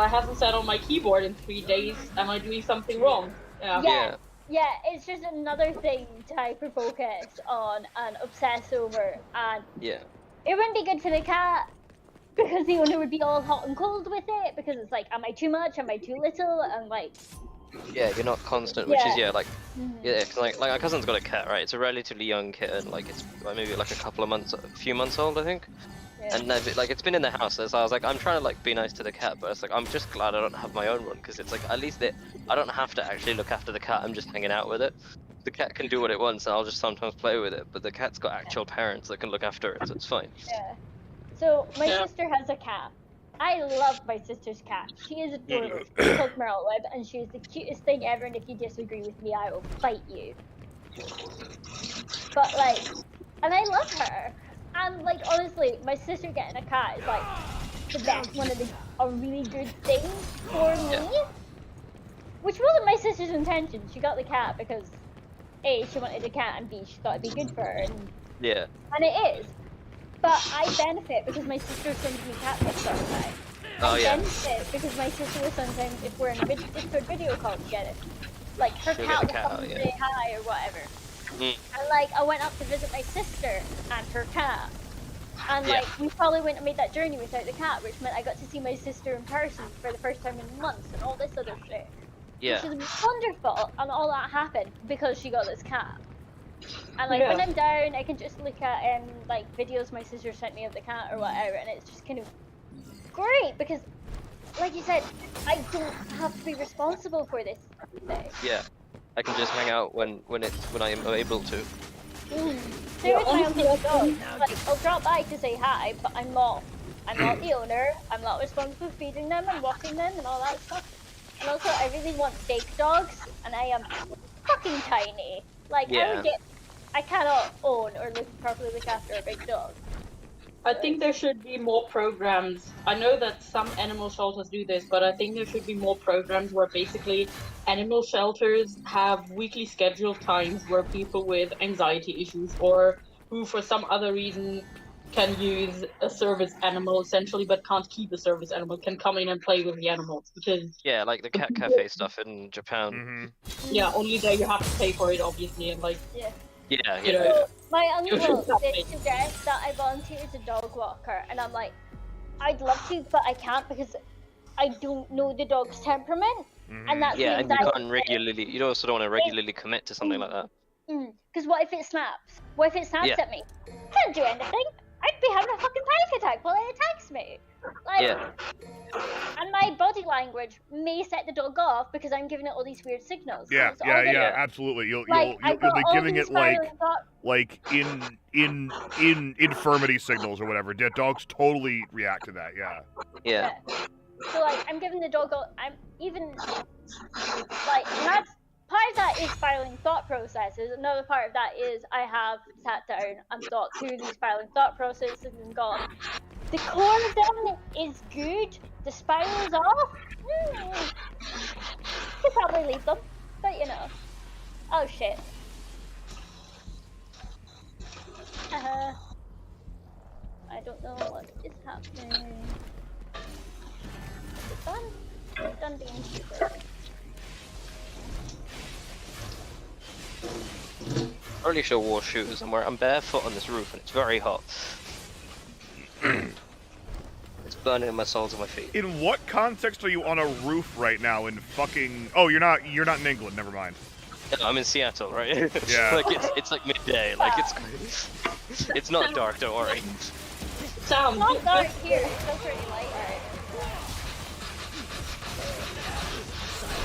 hasn't sat on my keyboard in 3 days. Am I doing something wrong? Yeah, it's just another thing to hyper-focus on and obsess over, and it wouldn't be good for the cat. Because the owner would be all hot and cold with it, because it's like, am I too much? Am I too little? And like... Yeah, you're not constant, which is, like, cause like my cousin's got a cat, right? It's a relatively young kitten, like, it's maybe like a few months old, I think. Yeah. And like, it's been in the house, so I was like, I'm trying to like be nice to the cat, but it's like, I'm just glad I don't have my own one, because it's like, at least I don't have to actually look after the cat, I'm just hanging out with it. The cat can do what it wants, and I'll just sometimes play with it, but the cat's got actual parents that can look after it, so it's fine. Yeah. So, my sister has a cat. I love my sister's cat. She is adorable. She's called Merleweb, and she is the cutest thing ever, and if you disagree with me, I will fight you. But, like, and I love her. And, like, honestly, my sister getting a cat is, like, the best, a really good thing for me. Which wasn't my sister's intention. She got the cat because, A, she wanted a cat, and B, she thought it'd be good for her. And it is. But I benefit because my sister sends me cat pics all the time. I benefit because my sister will sometimes, if we're in a Discord video call together, like her cat will come and say hi or whatever. And like I went up to visit my sister and her cat. And like we probably wouldn't have made that journey without the cat, which meant I got to see my sister in person for the first time in months and all this other shit. Which is wonderful, and all that happened because she got this cat. And like when I'm down, I can just look at like videos my sister sent me of the cat or whatever, and it's just kind of great because, like you said, I don't have to be responsible for this thing. Yeah, I can just hang out when I am able to. There is my own dog. Like I'll drop by to say hi, but I'm not the owner. I'm not responsible for feeding them and walking them and all that stuff. And also, I really want big dogs, and I am fucking tiny. Like, I cannot own or properly look after a big dog. I think there should be more programs. I know that some animal shelters do this, but I think there should be more programs where basically animal shelters have weekly scheduled times where people with anxiety issues or who for some other reason can use a service animal essentially but can't keep a service animal can come in and play with the animals because like the cat cafe stuff in Japan. Only there you have to pay for it obviously and like So my uncle did suggest that I volunteer as a dog walker, and I'm like, I'd love to, but I can't because I don't know the dog's temperament, and that's and you can't regularly. You also don't want to regularly commit to something like that. Because what if it snaps? What if it snaps at me? Can't do anything. I'd be having a fucking panic attack while it attacks me. Like, and my body language may set the dog off because I'm giving it all these weird signals. Yeah, So it's all gonna- absolutely. You'll Like, I've you'll got be all giving these it like spiraling thought- in infirmity signals or whatever. Dogs totally react to that. Yeah. Yeah. So like I'm giving the dog I'm even like and that's part of that is spiraling thought processes. Another part of that is I have sat down and thought through these spiraling thought processes and gone, the core of them is good, the spirals off? Could probably leave them. But you know. Oh shit. I don't know what is happening. Is it done? It's done being stupid. Early show wore shoes, and I'm barefoot on this roof, and it's very hot. It's burning my soles on my feet. In what context are you on a roof right now? In fucking? Oh, you're not in England. Never mind. Yeah, I'm in Seattle, right? Yeah. Like it's like midday. Like it's not dark. Don't worry. Sam, It's not dark here, it's still pretty light out.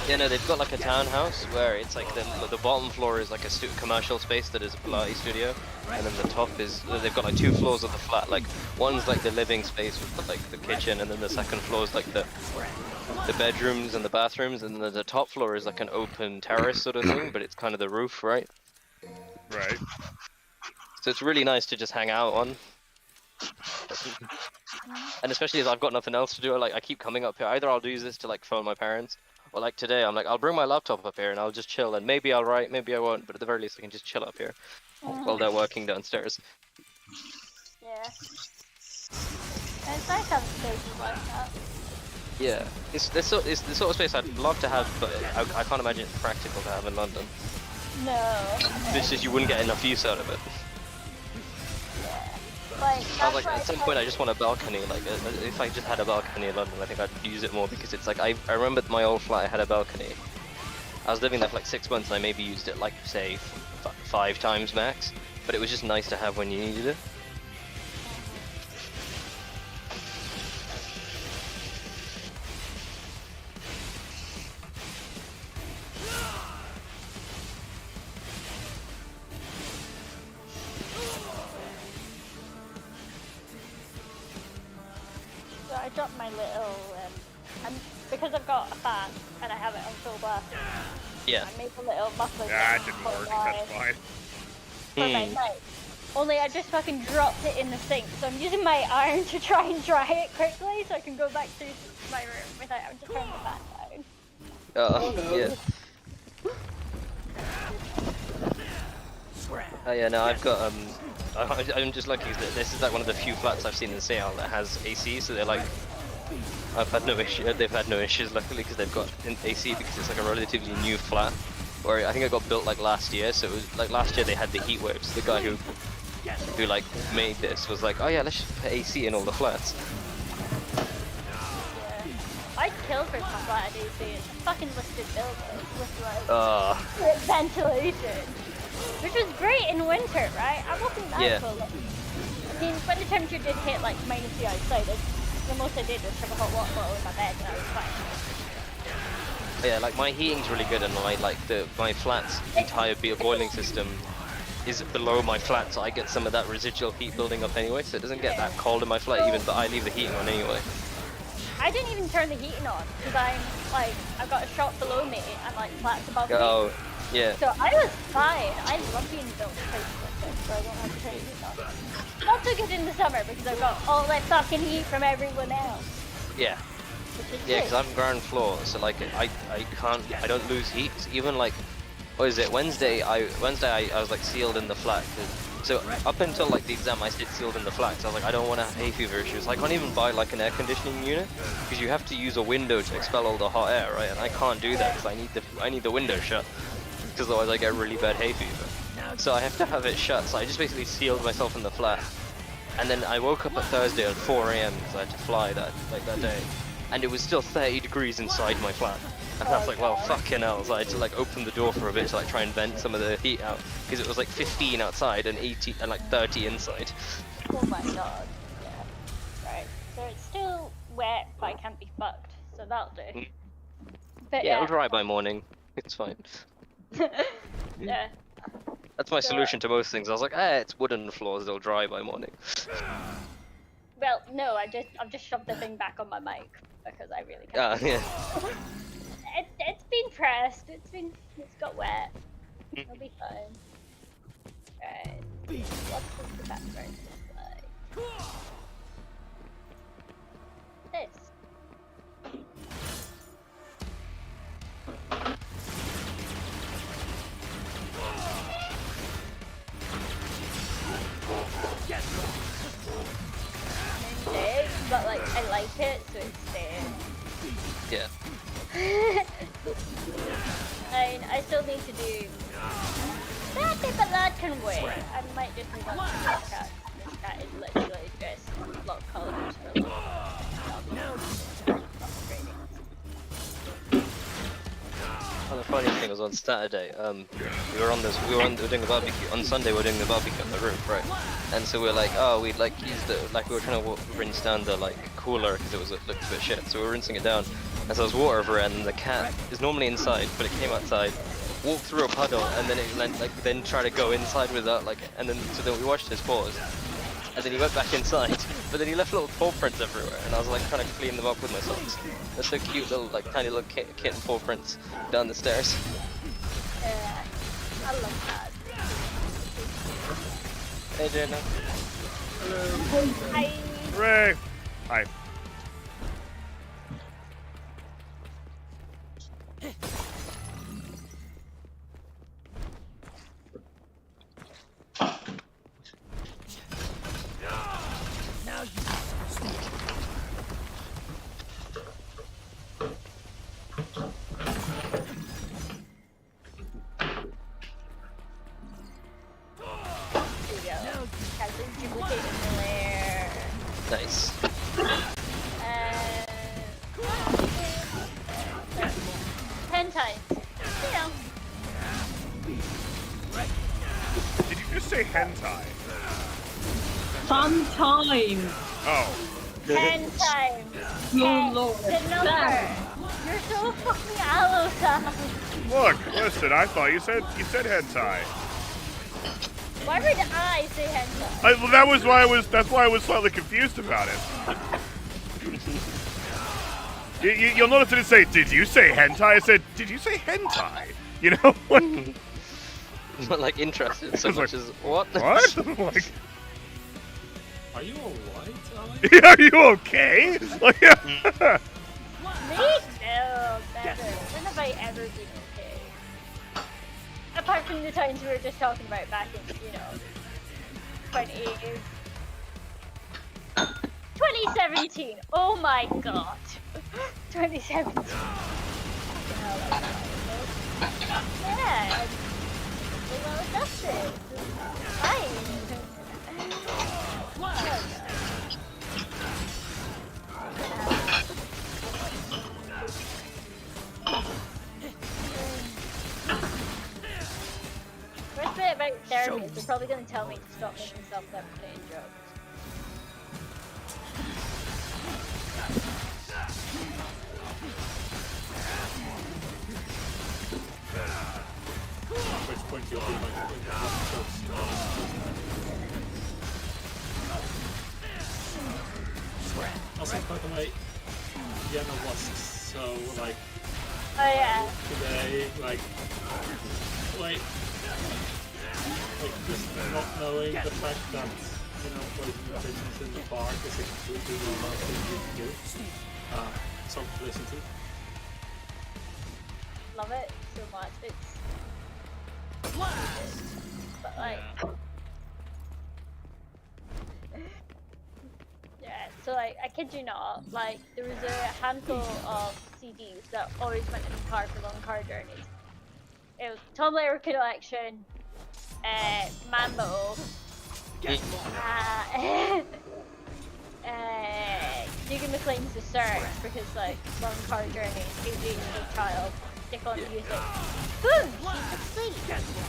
Yeah, no, they've got like a townhouse where it's like the bottom floor is like a commercial space that is a Pilates studio, and then the top is they've got like 2 floors of the flat. Like one's like the living space with like the kitchen, and then the second floor is like the bedrooms and the bathrooms, and then the top floor is like an open terrace sort of thing, but it's kind of the roof, right? Right. So it's really nice to just hang out on. And especially as I've got nothing else to do, like I keep coming up here. Either I'll use this to like phone my parents, or like today I'm like I'll bring my laptop up here and I'll just chill, and maybe I'll write, maybe I won't, but at the very least I can just chill up here while they're working downstairs. Yeah. And it's nice having spaces like that. Yeah, it's the sort of space I'd love to have, but I can't imagine it's practical to have in London. No. It's just you wouldn't get enough use out of it. Like, I was like, at some point I just want a balcony. Like, if I just had a balcony in London, I think I'd use it more, because it's like I remember my old flat I had a balcony. I was living there for like 6 months and I maybe used it like say 5 times max, but it was just nice to have when you needed it. So I dropped my little, because I've got a fan and I have it on full blast, Yeah. I made a little muffler. Ah, it thing didn't for work. my- That's fine. for my night. Only I just fucking dropped it in the sink, so I'm using my iron to try and dry it quickly so I can go back to my room without having to turn the fan down. Yeah. Oh yeah, no, I've got I'm just lucky that this is like one of the few flats I've seen in Seattle that has AC, so they're like, they've had no issues luckily, because they've got an AC, because it's like a relatively new flat, where I think it got built like last year, so it was like last year they had the heat waves. The guy who like made this was like, oh yeah, let's just put AC in all the flats. I'd kill for something like AC. It's a fucking listed building with like ventilation. Which was great in winter, right? I wasn't that cold. I mean, when the temperature did hit like -2 outside, the most I did was have a hot water bottle in my bed and I was fine. Yeah, like my heating's really good, and my flat's entire boiling system is below my flat, so I get some of that residual heat building up anyway, so it doesn't get that cold in my flat even, but I leave the heating on anyway. I didn't even turn the heating on because I've got a shop below me and like flats above me. Oh, yeah. So I was fine. I love being built so I don't have to turn the heat on. Not so good in the summer because I've got all that fucking heat from everyone else. Yeah. Yeah, because I'm ground floor, so like I don't lose heat. Even like, what is it? Wednesday I was like sealed in the flat. So up until like the exam, I stayed sealed in the flat. So I was like, I don't want to have hay fever issues. I can't even buy like an air conditioning unit because you have to use a window to expel all the hot air, right? And I can't do that because I need the window shut, because otherwise I get really bad hay fever. So I have to have it shut. So I just basically sealed myself in the flat. And then I woke up at Thursday at 4 AM because I had to fly that day. And it was still 30 degrees inside my flat. And I was like, well, fucking hell. So I had to like open the door for a bit to like try and vent some of the heat out, because it was like 15 outside and 80 and like 30 inside. Oh my god. Yeah. Right. So it's still wet, but I can't be fucked. So that'll do. Mm. But Yeah, it'll dry by morning. It's fine. yeah. That's my So- solution to most things. I was like, it's wooden floors, they'll dry by morning. Well, no, I've just shoved the thing back on my mic because I really Ah, can't. yeah. It's been pressed. It's got wet. It'll be fine. Alright. What does the background look like? This. Big, but like I like it, so it's there. Yeah. I still need to do that, but that can wait. I might just move on to the cat. This cat is literally just block colors for like, Oh, the funny thing was on Saturday, we were doing the barbecue. On Sunday we were doing the barbecue on the roof, right? And so we were like, we'd like use we were trying to rinse down the cooler because it looked a bit shit. So we were rinsing it down, and so there was water everywhere. And the cat is normally inside, but it came outside, walked through a puddle, and then it then tried to go inside with that and then we watched his paws. And then he went back inside, but then he left little paw prints everywhere, and I was like trying to clean them up with my socks. They're so cute, little tiny little kitten paw prints down the stairs. I love that. Hey Jenna. I Hooray! Hi. Nice. 10 times. You know. Did you just say hentai? Fun time. Oh. 10 times. Oh lord. The number. You're so fucking allosaurus. Look, listen, I thought you said hentai. Why would I say hentai? Well, that's why I was slightly confused about it. You'll notice it didn't say, did you say hentai? I said, did you say hentai? You know? I'm not like interested so much as what? What? Like, Are you alright, Alex? are you okay? Like, Me? No, never. When have I ever been okay? Apart from the times we were just talking about back in, 2017. Oh my god. 2017. Yeah. Well adjusted. Fine. First bit about therapy is they're probably going to tell me to stop making self-deprecating jokes. At which point you'll be like, also, by the way, Vienna was so like Oh yeah. today, like just not knowing the fact that poison pigeons in the park is a completely normal thing you can do. Something to listen to. Love it so much. It's but like yeah, so like I kid you not, like there was a handful of CDs that always went in the car for long car journeys. It was Tom Lehrer Collection, Mambo, Dugan McLean's The Search, because like long car journeys, ADHD child, stick on music. Boom! She's asleep!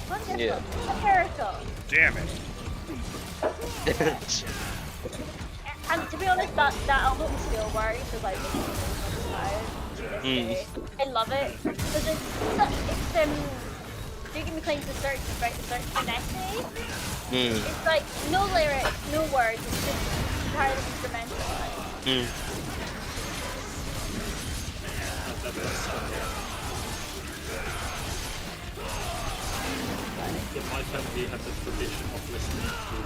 Wonderful! Yeah. A miracle! damn it. And to be honest, that album still works as like this day. I love it because it's Dugan McLean's The Search is about the search for Nessie. It's like no lyrics, no words, it's just entirely instrumental. In my family had the tradition of listening to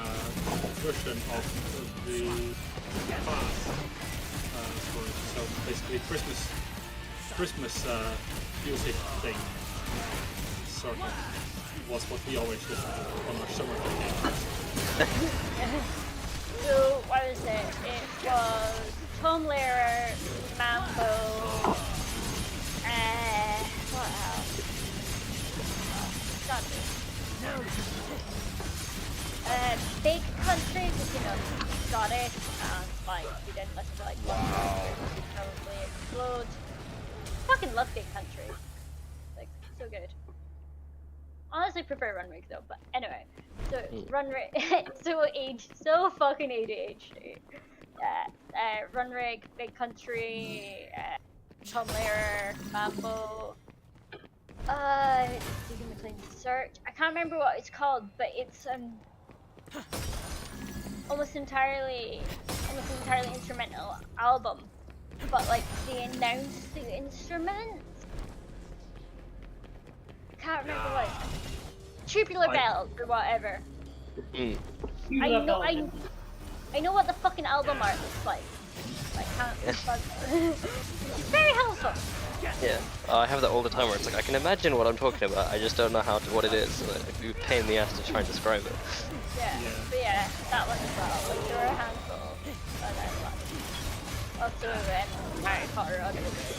a version of the past. So basically Christmas music thing sort of was what we always listened to on our summer vacations. So what was it? It was Tom Lehrer, Mambo, what else? Big Country, because you know, Scottish, and like, you didn't listen to like, wow, you'd probably explode. Fucking love Big Country. Like, so good. Honestly prefer Runrig though, but anyway. So, Runrig, so fucking ADHD. Runrig, Big Country, Tom Lehrer, Mambo. Dugan McLean's Search. I can't remember what it's called, but it's almost entirely instrumental album. But like they announce the instruments. Can't remember what it's called. Tubular Bells or whatever. I know what the fucking album art looks like. I can't. It's very helpful. Yeah, I have that all the time where it's like I can imagine what I'm talking about, I just don't know what it is. So it'd be a pain in the ass to try and describe it. Yeah, but yeah, that one as well. Like there were a handful, but I love it. Also, Harry Potter audiobooks.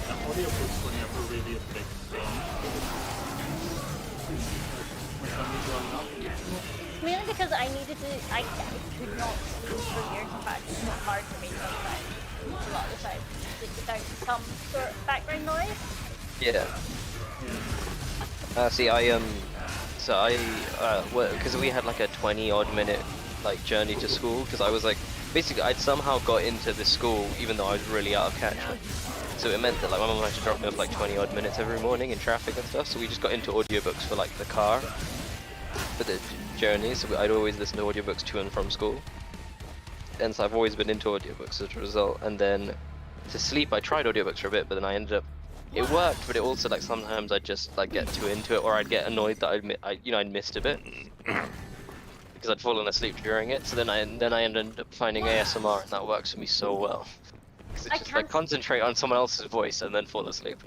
Audiobooks were never really a big thing. When we growing up. Mainly because I could not sleep for years. In fact, it's not hard for me sometimes. A lot of the time, sleep without some sort of background noise. Yeah. Because we had like a 20-odd minute like journey to school, because I was like, basically I'd somehow got into this school even though I was really out of catchment. So it meant that like my mum had to drop me off like 20-odd minutes every morning in traffic and stuff, so we just got into audiobooks for like the car, for the journey, so I'd always listen to audiobooks to and from school. And so I've always been into audiobooks as a result. And then to sleep, I tried audiobooks for a bit, but then I ended up, it worked, but it also like sometimes I'd just like get too into it, or I'd get annoyed that I'd missed a bit because I'd fallen asleep during it. So then I ended up finding ASMR, and that works for me so well. Because it's just like concentrate on someone else's voice and then fall asleep.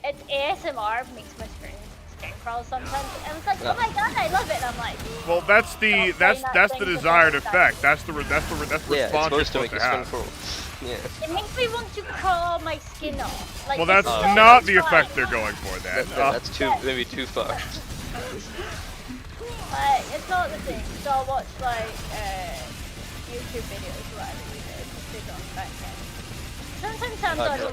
It's ASMR makes my screen crawl sometimes. And it's like, oh my god, I love it. And I'm like, well, that's the desired effect. That's the response you're supposed to have. Yeah. It makes me want to crawl my skin off. Like, well, that's not the effect they're going for. That's maybe too far. It's not the thing. So I'll watch like YouTube videos or whatever you do. They don't back then. Sometimes sounds audio.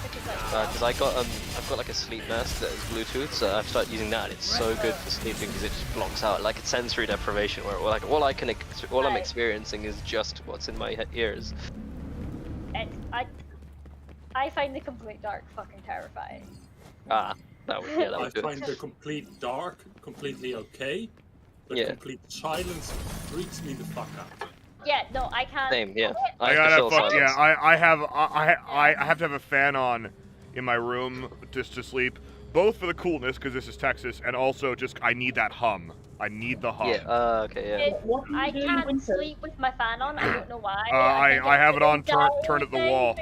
Because I've got like a sleep mask that is Bluetooth, so I've started using that. It's so good for sleeping because it just blocks out like it's sensory deprivation, where like all I'm experiencing is just what's in my ears. And I find the complete dark fucking terrifying. That would I find the complete dark completely okay, but complete silence freaks me the fuck out. Yeah, no, I can't. Same, yeah. I have to have a fan on in my room just to sleep, both for the coolness because this is Texas, and also just I need that hum. I need the hum. Yeah. Okay. Yeah. I can't sleep with my fan on. I don't know why. I have it on turned at the wall.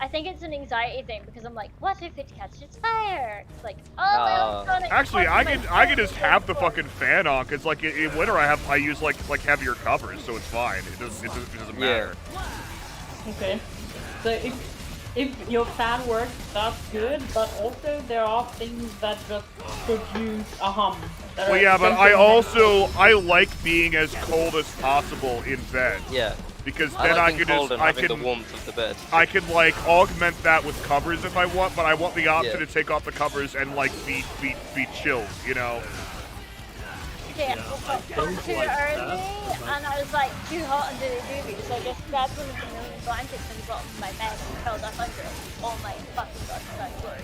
I think it's an anxiety thing because I'm like, what if it catches fire? It's like, oh, actually, I can just have the fucking fan on because like in winter I use like heavier covers, so it's fine. It doesn't matter. Okay, so if your fan works, that's good. But also there are things that just produce a hum. Well, yeah, but I like being as cold as possible in bed. Yeah. Because then I can the warmth of the bed. I can like augment that with covers if I want, but I want the option to take off the covers and like be chilled, you know. shit, I woke up too early, and I was like too hot under the duvet, so I just grabbed one of the million blankets and got into my bed and curled up under it. Oh my fucking god, that's glorious.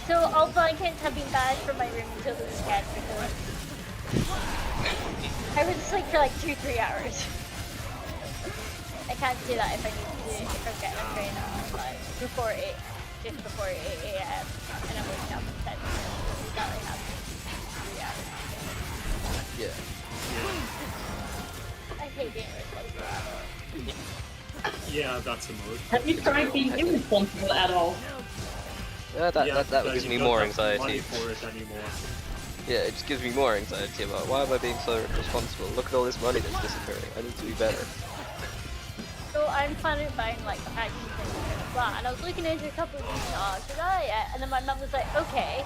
So all blankets have been banned from my room until the weekend because I was asleep for like 2-3 hours. I can't do that if I need to, if I'm getting a train at like before 8, just before 8 a.m. and I'm waking up at 10 a.m. That like happens 3 hours. Yeah. I hate being responsible. Yeah, that's a mode. Have you tried being irresponsible at all? Yeah, that gives you me don't more have money anxiety. for it anymore. Yeah, it just gives me more anxiety about why am I being so responsible? Look at all this money that's disappearing. I need to be better. So I'm planning on buying like a vacuum cleaner and blah, and I was looking into a couple of these and should I? And then my mum was like, okay,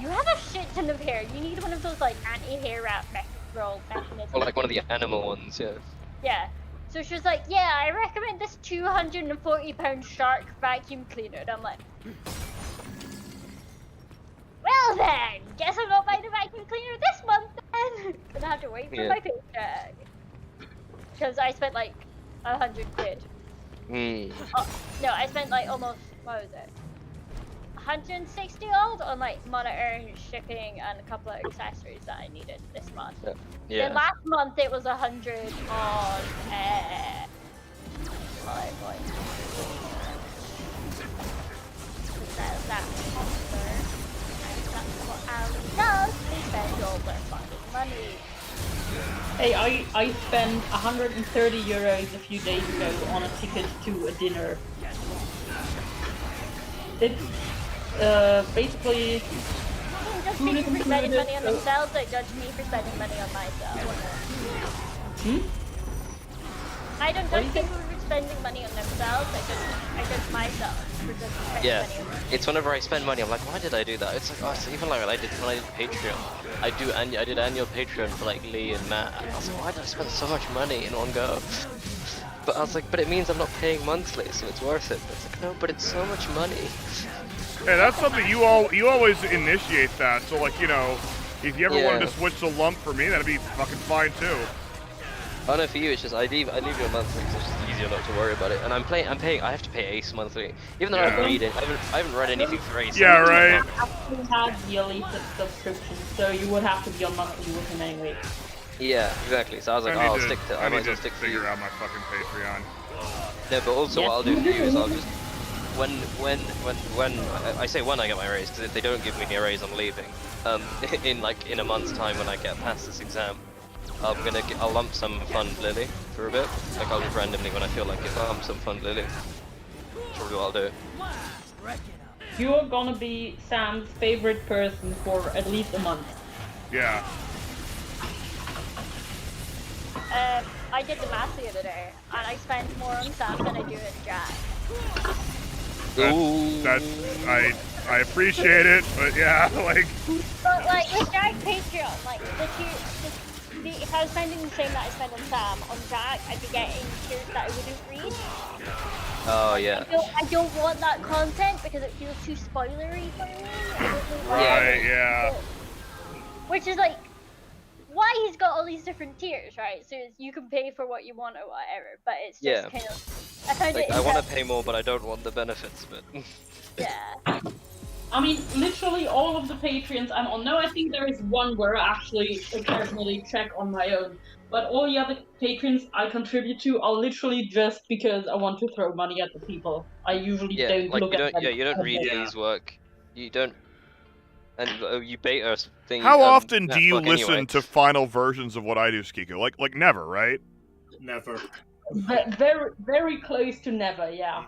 you have a shit ton of hair. You need one of those like anti-hair wrap roll mechanisms. Or like one of the animal ones, yeah. Yeah. So she was like, yeah, I recommend this 240-pound shark vacuum cleaner. And I'm like, well then, guess I'm not buying a vacuum cleaner this month then. Gonna have to wait for my paycheck. Because I spent like 100 quid. Oh, no, I spent like almost, what was it? 160 odd on like monitor, shipping, and a couple of accessories that I needed this month. Yeah. Then last month it was 100 on that's what Ali does. They spend all their fucking money. Hey, I spent 130 euros a few days ago on a ticket to a dinner. It's basically Just people for spending money on themselves, they judge me for spending money on myself. I don't judge people for spending money on themselves, I judge myself for just spending Yeah, money on myself. it's whenever I spend money, I'm like, why did I do that? It's like, oh, it's even like when I did Patreon. I did annual Patreon for like Lee and Matt. And I was like, why did I spend so much money in one go? But I was like, but it means I'm not paying monthly, so it's worth it. But it's like, no, but it's so much money. Hey, that's something you always initiate that. So like, you know, if you ever wanted to switch to lump for me, that'd be fucking fine too. Oh no, for you it's just I leave you a monthly because it's just easier not to worry about it. And I'm paying. I have to pay Ace monthly, even though I don't read it. I haven't read anything for Ace. Yeah, right. You actually have yearly subscription, so you would have to be on monthly with him anyway. Yeah, exactly. So I was like, I'll stick to. I might as well stick to you. Figure out my fucking Patreon. Yeah, but also what I'll do for you is I'll just when I say when I get my raise, because if they don't give me a raise, I'm leaving. In a month's time when I get past this exam, I'll lump some Fund Lily for a bit. Like I'll just randomly when I feel like it, lump some Fund Lily. That's probably what I'll do. You're gonna be Sam's favorite person for at least a month. Yeah. I did the math the other day, and I spent more on Sam than I do in Jack. I appreciate it, but yeah, like. But like with Jack Patreon, like if I was spending the same that I spend on Sam, on Jack, I'd be getting tiers that I wouldn't read. Oh yeah. I don't want that content because it feels too spoilery for me. Right, yeah. Which is like why he's got all these different tiers, right? So you can pay for what you want or whatever, but it's just kind of. I found like, it. I want to pay more, but I don't want the benefits of it. Yeah. I mean, literally all of the Patreons I'm on. No, I think there is one where I actually occasionally check on my own. But all the other patrons I contribute to are literally just because I want to throw money at the people. I usually don't like look you at don't. them. Yeah, you don't read Lee's work. You don't. And you beta thing. How often do you fuck listen anyway. to final versions of what I do, Skiko? Like never, right? Never. Very, very close to never, yeah.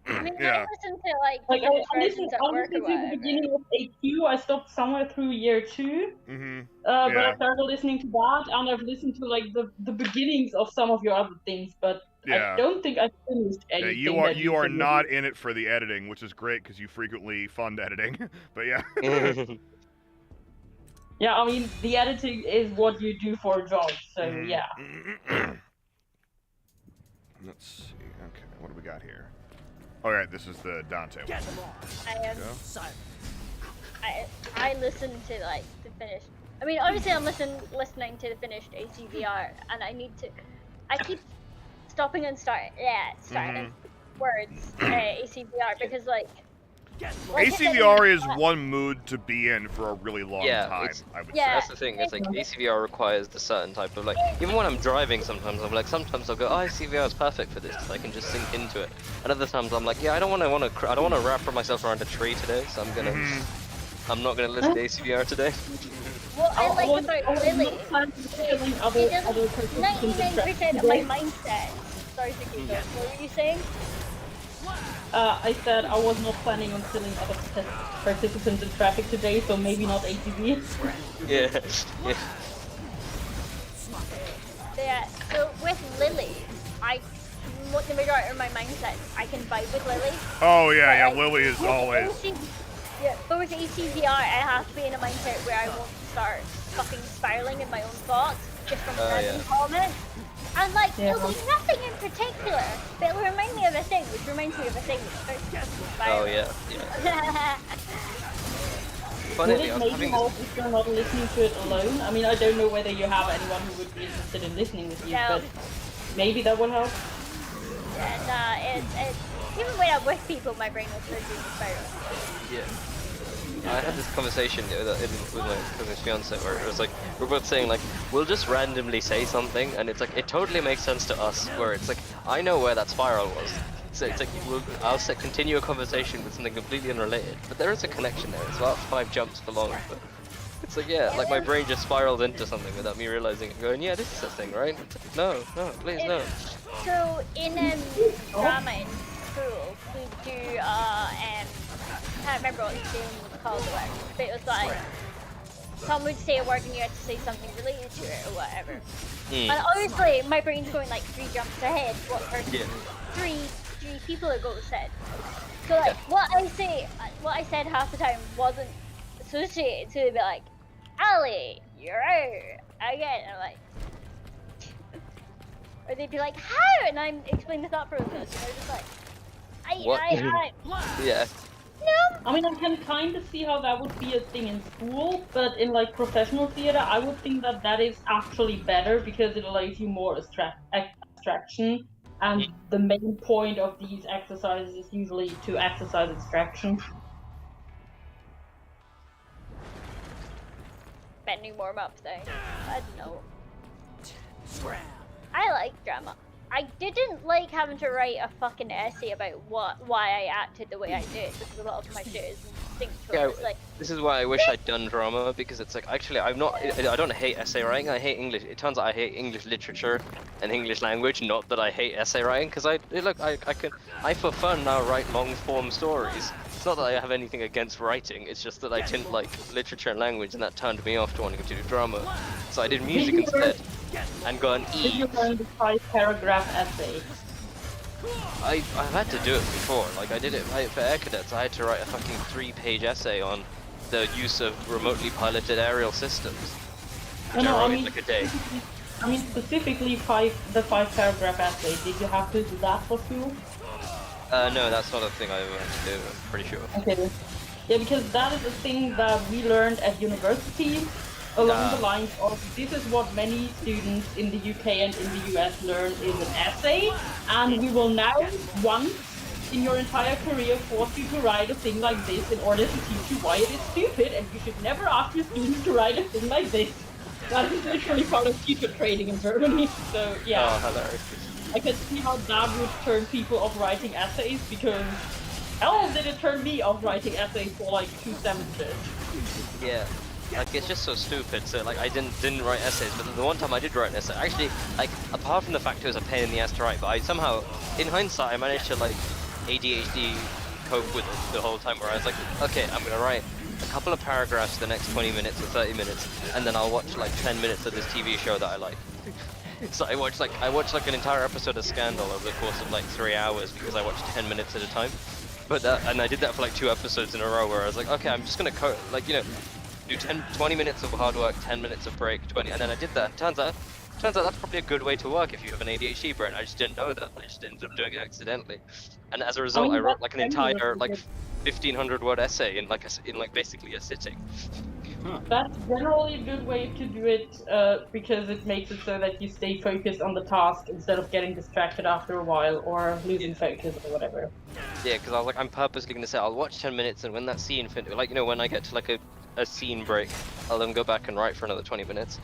I mean, Yeah. I listen to like Like, I versions at work listened or to the whatever. beginning of AQ, I stopped somewhere through year 2. Mm-hmm. But I Yeah. started listening to that, and I've listened to like the beginnings of some of your other things, but Yeah. I don't think I finished Yeah, anything. you are said. not in it for the editing, which is great because you frequently fund editing. But yeah. Yeah, I mean, the editing is what you do for a job, so yeah. Let's see. Okay, what do we got here? All right, this is the Dante one. I listen to like the finished I mean, obviously I'm listening to the finished ACVR, and I keep stopping and starting words ACVR because like ACVR is one mood to be in for a really long Yeah, time, it's- I would Yeah. That's the thing. It's like ACVR requires the certain type of like. Even when I'm driving, sometimes I'm like, sometimes I'll go, oh, ACVR is perfect for this. I can just sink into it. And other times I'm like, yeah, I don't want to wrap myself around a tree today, so I'm not gonna listen to ACVR today. What I like was about not Lily, planning on killing it other doesn't participants in 99% of today. my mindset. Sorry, Sakiko. What were you saying? I said I was not planning on killing other participants in traffic today, so maybe not ATV. Yeah. Yeah. Yeah. So with Lily, the majority of my mindset, I can vibe with Lily. Oh yeah, But, Lily is with always. But with ACVR, I have to be in a mindset where I won't start fucking spiraling in my own thoughts just from random yeah. comments. And like, Yeah. it'll be nothing in particular, but it'll remind me of a thing, which reminds me of a thing that starts fucking Oh spiraling. yeah. Would Funnily, it I was maybe having help this. if you're not listening to it alone? I mean, I don't know whether you have anyone who would be interested in listening with you, No. but maybe that would help. And it's even when I'm with people, my brain will start doing spiraling. Yeah. I had this conversation with my cousin's fiance where it was like, we're both saying like, we'll just randomly say something and it's like, it totally makes sense to us, where it's like, I know where that spiral was. So it's like, I'll continue a conversation with something completely unrelated, but there is a connection there. It's about 5 jumps for long. But it's like, yeah, like my brain just spiraled into something without me realizing it, going, yeah, this is a thing, right? It's like, no, please, no. So in drama in school, we do I can't remember what the game was called or whatever, but it was like someone would say a word and you had to say something related to it or whatever. And obviously my brain's going like 3 jumps ahead what person Yeah. three people ago said. So like what I said half the time wasn't associated, so they'd be like, Ali, you're out again. And I'm like, or they'd be like, how? And I'm explaining the thought process, and they're just like, What? Yeah. no. I mean, I can kind of see how that would be a thing in school, but in like professional theater, I would think that that is actually better because it allows you more abstraction. And the main point of these exercises is usually to exercise abstraction. Bending warm up thing. I don't know. I like drama. I didn't like having to write a fucking essay about why I acted the way I did, because a lot of my shit is instinctual. Yeah, It's like, this is why I wish I'd done drama, because it's like, actually, I don't hate essay writing, I hate English. It turns out I hate English literature and English language, not that I hate essay writing, because I for fun now write long form stories. It's not that I have anything against writing, it's just that I didn't like literature and language, and that turned me off to wanting to do drama. So I did music instead, and got an Did you E. learn the 5-paragraph essay? I've had to do it before. Like I did it for Air Cadets. I had to write a fucking 3-page essay on the use of remotely piloted aerial systems. Which I wrote in like a day. I mean, specifically the 5-paragraph essay. Did you have to do that for school? No, that's not a thing I ever had to do. I'm pretty sure. Okay. Yeah, because that is a thing that we learned at university along the lines of this is what many students in the UK and in the US learn is an essay, and we will now once in your entire career force you to write a thing like this in order to teach you why it is stupid, and you should never ask your students to write a thing like this. That is literally part of teacher training in Germany. So yeah. Oh, hilarious. I can see how that would turn people off writing essays, because hell did it turn me off writing essays for like 2 semesters. Yeah. Like it's just so stupid. So like I didn't write essays, but the one time I did write an essay, actually, like apart from the fact it was a pain in the ass to write, but I somehow, in hindsight, I managed to like ADHD cope with it the whole time. Where I was like, okay, I'm gonna write a couple of paragraphs the next 20 minutes or 30 minutes, and then I'll watch like 10 minutes of this TV show that I like. So I watched like an entire episode of Scandal over the course of like 3 hours because I watched 10 minutes at a time. But and I did that for like 2 episodes in a row where I was like, okay, I'm just gonna do 20 minutes of hard work, 10 minutes of break, 20, and then I did that. Turns out that's probably a good way to work if you have an ADHD brain. I just didn't know that. I just ended up doing it accidentally. And as a result, I wrote like an entire like 1,500 word essay in basically a sitting. That's generally a good way to do it because it makes it so that you stay focused on the task instead of getting distracted after a while or losing focus or whatever. Yeah, because I was like, I'm purposely gonna say I'll watch 10 minutes, and when that scene finishes, like, you know, when I get to like a scene break, I'll then go back and write for another 20 minutes.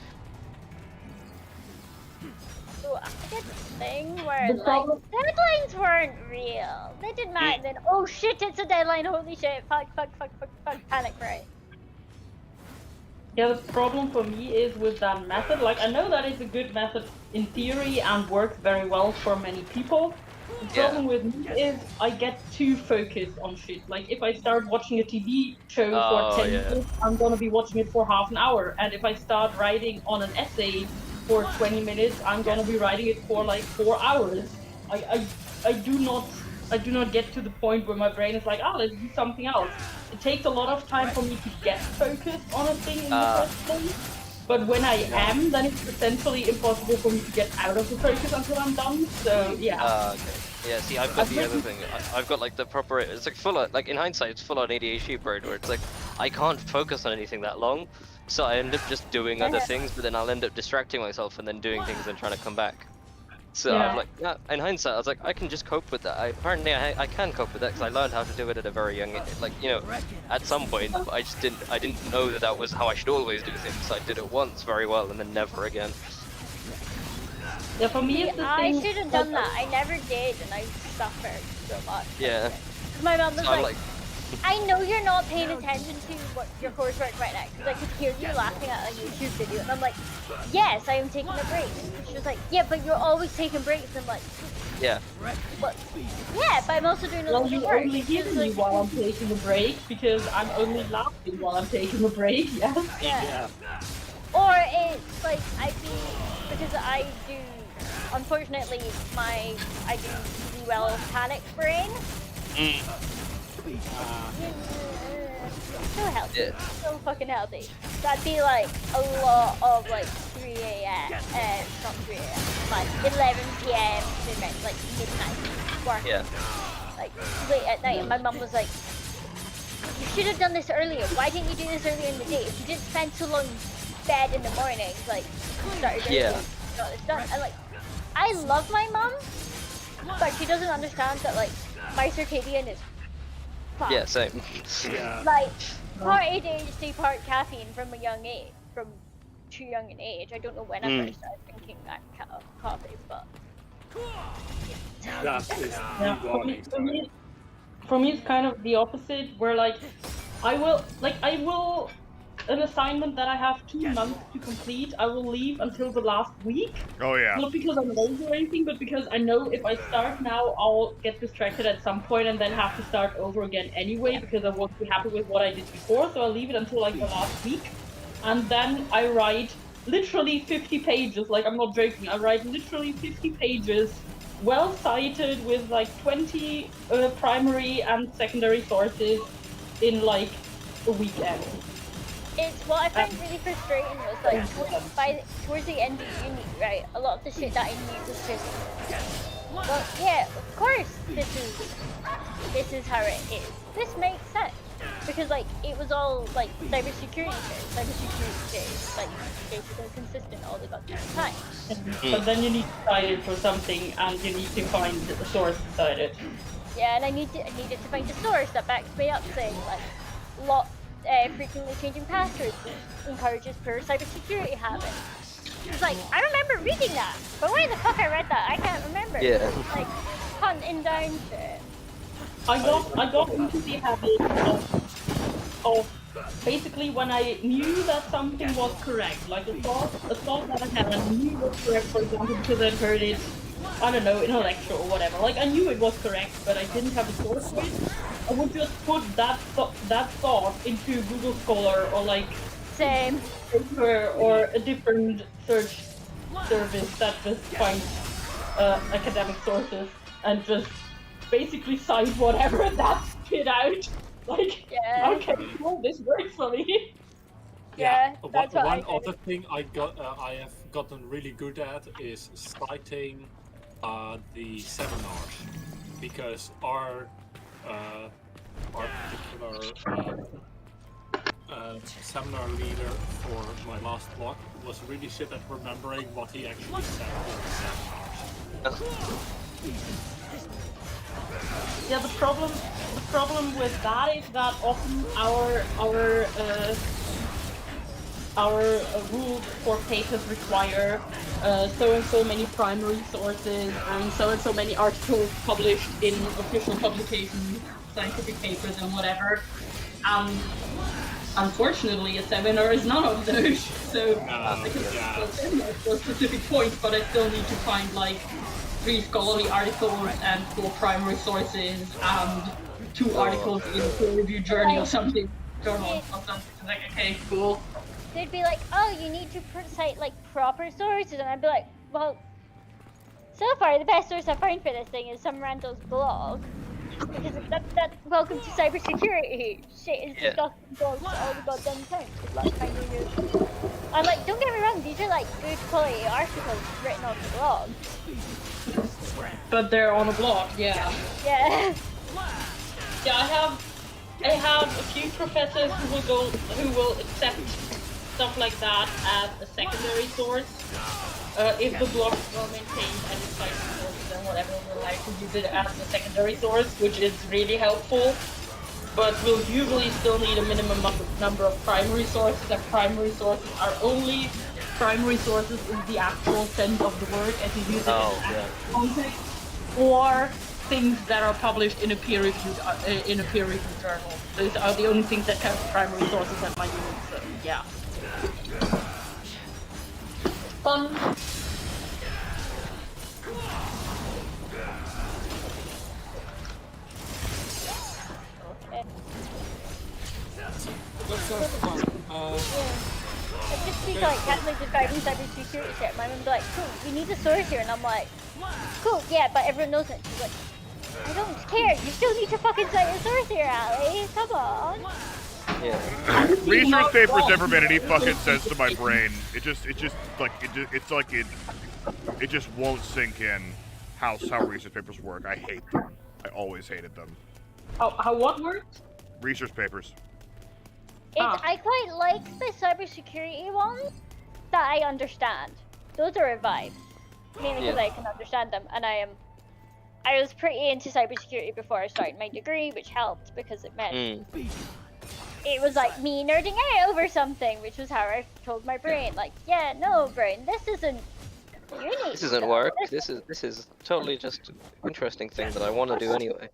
So I did this thing where The like problem- deadlines weren't real. They didn't matter. Then oh shit, it's a deadline. Holy shit! Fuck! Panic! Right? Yeah, the problem for me is with that method, like I know that it's a good method in theory and works very well for many people. The problem with me is I get too focused on shit. Like if I start watching a TV show Oh, for 10 yeah. minutes, I'm gonna be watching it for half an hour. And if I start writing on an essay for 20 minutes, I'm gonna be writing it for like 4 hours. I do not get to the point where my brain is like, let's do something else. It takes a lot of time for me to get focused on a thing in the first place. But when I am, then it's essentially impossible for me to get out of the focus until I'm done. So yeah. Okay. Yeah, see, I've got the other thing. I've got like the proper. It's like full on. Like in hindsight, it's full on ADHD brain, where it's like I can't focus on anything that long, so I end up just doing other things. But then I'll end up distracting myself and then doing things and trying to come back. So Yeah. I'm like, yeah. In hindsight, I was like, I can just cope with that. Apparently, I can cope with that because I learned how to do it at a very young age. Like, you know, at some point, but I just didn't. I didn't know that that was how I should always do things. So I did it once very well, and then never again. Yeah, for me it's the I thing. should have done that. I never did, and I suffered so much. Yeah. My mom was So I'm like, I know you're not paying attention to what your coursework right now because I could hear you laughing at a YouTube video, and I'm like, yes, I am taking a break. And she was like, yeah, but you're always taking breaks. I'm like, Yeah. what? Yeah, but I'm also doing Well, other you work. only She hear was me like, while I'm taking a break because I'm only laughing while I'm taking a break. Yes. yeah. Or it's like because I do. Unfortunately, I do really well with panic brain. So healthy. Yeah. So fucking healthy. So I'd be like a lot of like 3 a.m. Not 3 a.m. Like 11 p.m. to like midnight work. Yeah. Like late at night. And my mum was like, you should have done this earlier. Why didn't you do this earlier in the day? If you didn't spend so long in bed in the morning, like started early, Yeah. got this done. And like, I love my mum, but she doesn't understand that like my circadian is fucked. Yeah. Same. Yeah. Like, part ADHD, part caffeine from a young age, from too young an age. I don't know when I first started drinking that coffee, but That is Yeah, the warning sign. for me, it's kind of the opposite. Where like, I will, an assignment that I have 2 months to complete, I will leave until the last week. Oh yeah. Not because I'm lazy or anything, but because I know if I start now, I'll get distracted at some point and then have to start over again anyway because I won't be happy with what I did before. So I'll leave it until like the last week, and then I write literally 50 pages. Like I'm not joking. I write literally 50 pages, well cited with like 20 primary and secondary sources in like a weekend. it's what I find really frustrating was like towards the end of uni, right? A lot of the shit that I knew was just, well, yeah, of course this is how it is. This makes sense because like it was all like cybersecurity days, like basically consistent all the goddamn time. But then you need to cite it for something, and you need to find the source to cite it. Yeah, and I needed to find a source that backs me up, saying like frequently changing passwords encourages poor cybersecurity habits. It's like, I remember reading that, but where the fuck I read that, I can't remember. Yeah. Like, hunting down shit. I got into the habit of basically when I knew that something was correct, like a thought that I had and I knew was correct, for example, because I'd heard it, I don't know, in a lecture or whatever. Like I knew it was correct, but I didn't have a source for it. I would just put that thought into Google Scholar or like Same. Paper or a different search service that just finds academic sources and just basically cite whatever that spit out. Like, Yeah. okay, cool, this works for me. Yeah, that's what One I other thing I have gotten really good at is citing the seminars, because our particular seminar leader for my last block was really shit at remembering what he actually said in the seminars. Yeah, the problem with that is that often our rules for papers require so and so many primary sources and so many articles published in official publications, scientific papers and whatever. Unfortunately, a seminar is none of those. So I can seminar for a specific point, but I still need to find like 3 scholarly articles and 4 primary sources and 2 articles in a peer-reviewed journal or something. Like, okay, cool. They'd be like, oh, you need to cite like proper sources, and I'd be like, well, so far the best source I found for this thing is some rando's blog. Because that welcome to cybersecurity. Shit is discussing blogs all the goddamn time. It's like I'm like, don't get me wrong, these are like good quality articles written on the blog. But they're on a blog, yeah. Yeah. Yeah, I have a few professors who will accept stuff like that as a secondary source. If the blog is well maintained and it's like sources and whatever, we'll like to use it as a secondary source, which is really helpful. But we'll usually still need a minimum number of primary sources, and primary sources are only primary sources in the actual sense of the word as you use it in context, or things that are published in a peer-reviewed journal. Those are the only things that count as primary sources at my unit. So yeah. Fun. Let's have fun. Like just speak like casually describing cybersecurity shit. My mom would be like, cool, we need a source here, and I'm like, cool, yeah, but everyone knows it. She's like, I don't care, you still need to fucking cite your source here, Ali. Come on. Yeah. Research papers never made any fucking sense to my brain. It just won't sink in how research papers work. I hate them. I always hated them. How what works? Research papers. I quite like the cybersecurity ones that I understand. Those are a vibe. Mainly because I can understand them, and I was pretty into cybersecurity before I started my degree, which helped because it meant it was like me nerding out over something, which was how I told my brain, like, yeah, no, brain, this isn't uni. This isn't work. This is totally just an interesting thing that I want to do anyway.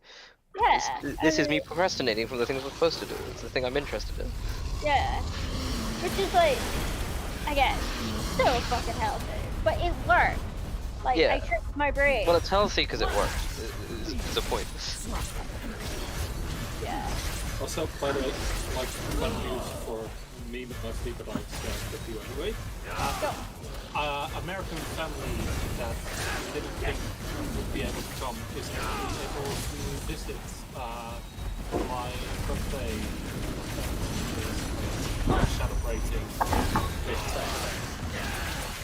Yeah. This is me procrastinating from the things I'm supposed to do. It's the thing I'm interested in. Yeah. Which is like, again, so fucking healthy, but it worked. Like, I tricked my brain. Well, it's healthy because it worked. Is the point. Yeah. Also, by the way, like fun news for me mostly, but like for you anyway. American family that didn't think would be able to come is actually able to visit my birthday. Celebrating this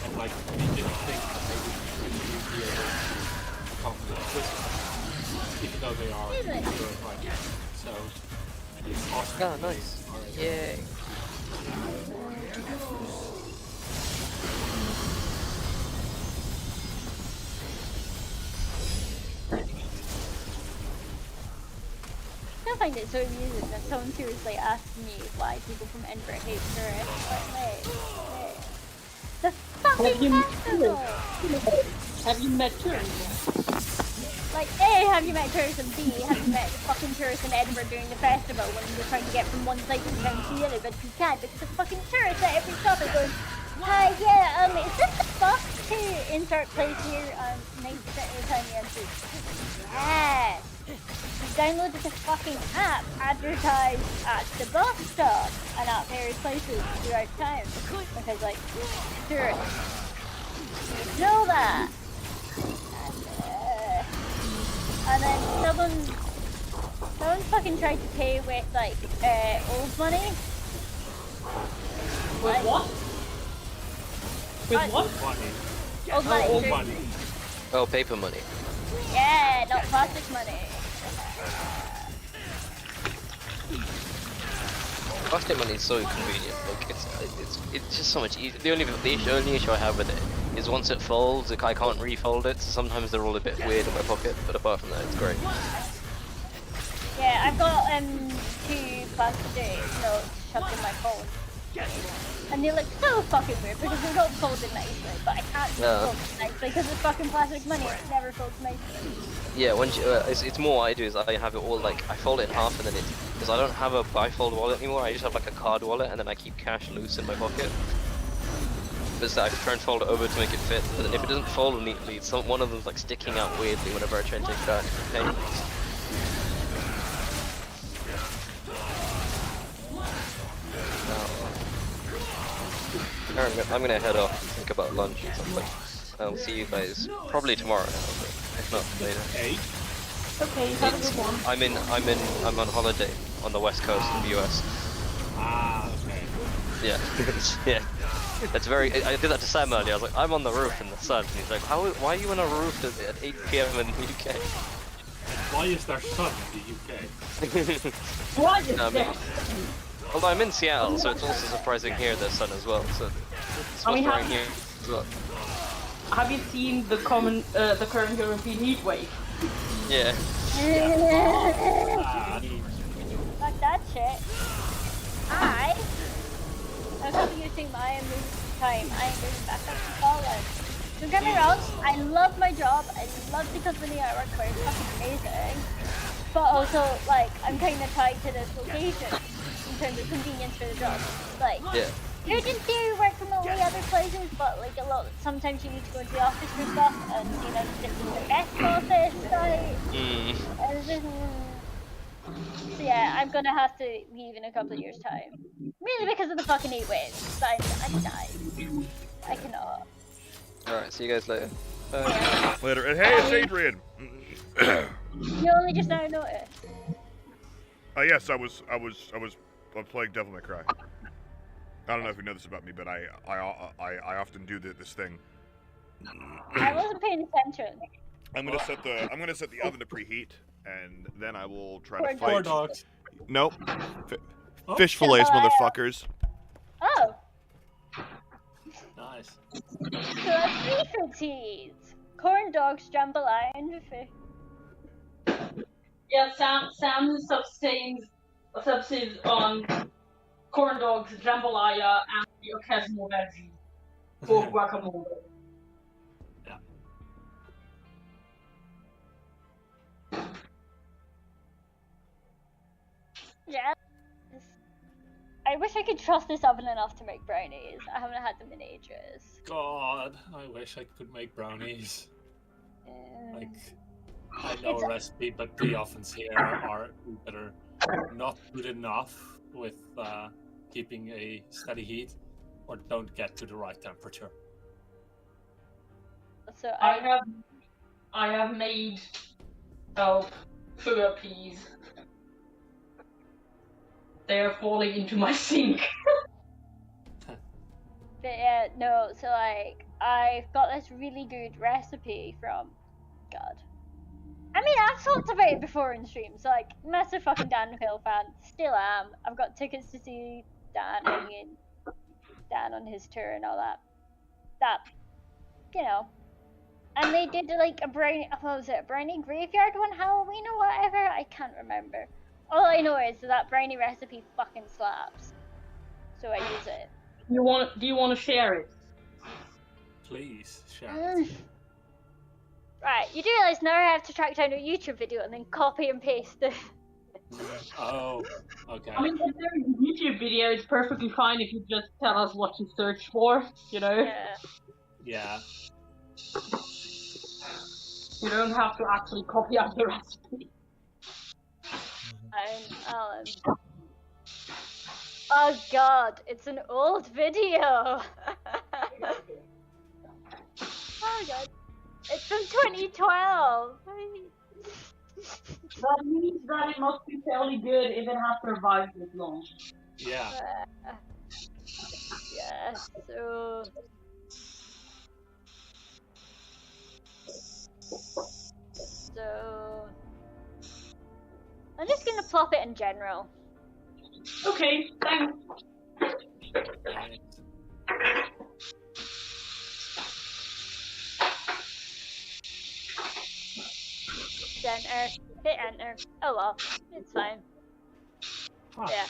and like we didn't think that they would really be able to come to visit, even though they are in Europe right now. So it's awesome. Oh, nice. Yay. I find it so amusing that someone seriously asked me why people from Edinburgh hate tourists. Like, hey. The fucking festival! Have you met tourists? Like, A, have you met tourists, and B, have you met the fucking tourists in Edinburgh during the festival when you're trying to get from one side of town to the other, but you can't because the fucking tourists at every stop are going, hi, yeah, is this the bus to insert place here on 90% of the time the answer is yes. You downloaded the fucking app advertised at the bus stop and at various places throughout town. Because, like, tourists know that. And then someone fucking tried to pay with, like, old money. With what? With what? Money. Old money. Old true. money. Oh, paper money. Yeah, not plastic money. plastic money is so convenient. Like it's just so much easier. The only issue I have with it is once it folds, I can't refold it. So sometimes they're all a bit weird in my pocket. But apart from that, it's great. Yeah, I've got 2 plastic notes shoved in my phone. And they look so fucking weird because they're not folded nicely, but I can't fold it nicely because it's fucking plastic money, it never folds nicely. Yeah, once you, it's more what I do is I have it all like, I fold it in half and then because I don't have a bifold wallet anymore, I just have like a card wallet and then I keep cash loose in my pocket. But I try and fold it over to make it fit, but then if it doesn't fold neatly, one of them's like sticking out weirdly whenever I try and take it out. It's pain. I'm gonna head off and think about lunch or something. I'll see you guys probably tomorrow now, but if not later. Okay, have a good one. I'm on holiday on the west coast of the US. Ah, okay. Yeah, yeah. That's very. I did that to Sam earlier. I was like, I'm on the roof in the sun. And he's like, why are you on a roof at 8 PM in the UK? Why is there sun in the UK? Why is No, there? Although I'm in Seattle, so it's also surprising here there's sun as well. So it's supposed to rain here as well. Have you seen the current European heat wave? Yeah. Fuck that shit. I'm not using my time. I am moving back up to Scotland. Don't get me wrong, I love my job. I love the company I work for. It's fucking amazing. But also, like, I'm kind of tied to this location in terms of convenience for the job. Like, you can do work remotely other places, but like sometimes you need to go to the office for stuff, and you know, this is the best office, right? So yeah, I'm gonna have to leave in a couple of years' time. Mainly because of the fucking heat waves. But I'm dying. I cannot. Alright, see you guys later. Bye. Later. And hey, it's Adrian. You only just now noticed. Yes, I was playing Devil May Cry. I don't know if you know this about me, but I often do this thing. I wasn't paying attention. I'm gonna set the oven to preheat, and then I will try to Corn fight. dogs. Nope. Fish fillets, motherfuckers. Oh. Nice. So that's seafood teas. Corn dogs, jambalaya, and fish. Yeah, Sam subsists on corn dogs, jambalaya, and the occasional veggie for guacamole. Yeah. I wish I could trust this oven enough to make brownies. I haven't had them in ages. God, I wish I could make brownies. Like, I know a recipe, but the ovens here are either not good enough with keeping a steady heat, or don't get to the right temperature. So I have made sugar peas. They are falling into my sink. But yeah, no, so like, I've got this really good recipe from, God. I mean, I've talked about it before in streams, so like, massive fucking Dan Hill fan, still am. I've got tickets to see Dan on his tour and all that. That, you know. And they did like a brownie, what was it, a brownie graveyard one Halloween or whatever? I can't remember. All I know is that brownie recipe fucking slaps. So I use it. Do you want to share it? Please, share it. Right, you do realize now I have to track down a YouTube video and then copy and paste the... Oh, okay. I mean, if there's a YouTube video, it's perfectly fine if you just tell us what to search for, you know? Yeah. You don't have to actually copy out the recipe. Alan. Oh god, it's an old video! Oh god. It's from 2012! That means that it must be fairly good if it has survived this long. Yeah. Yeah, so... I'm just gonna plop it in general. Okay, thanks. Enter. Hit enter. Oh well, it's fine. Huh. Yeah.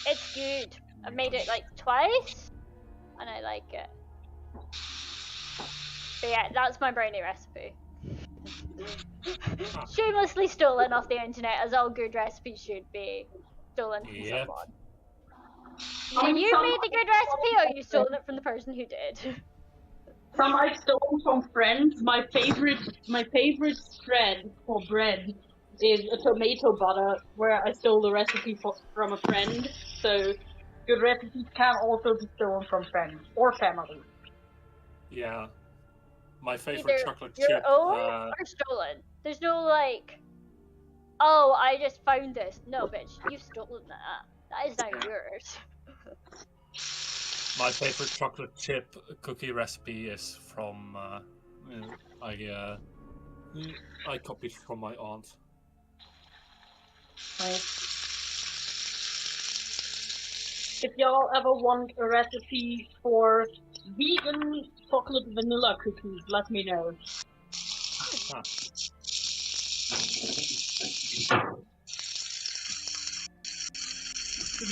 It's good. I've made it like twice, and I like it. But yeah, that's my brownie recipe. Shamelessly stolen off the internet, as all good recipes should be. Stolen from Yep. someone. Did you make the good recipe, or you stolen it from the person who did? Some I stole from friends. My favorite spread for bread is a tomato butter, where I stole the recipe from a friend. So good recipes can also be stolen from friends or family. Yeah. My favorite Either chocolate your chip. own or stolen. There's no like, oh, I just found this. No, bitch, you've stolen that. That is now yours. My favorite chocolate chip cookie recipe is from I copied from my aunt. If y'all ever want a recipe for vegan chocolate vanilla cookies, let me know. Huh.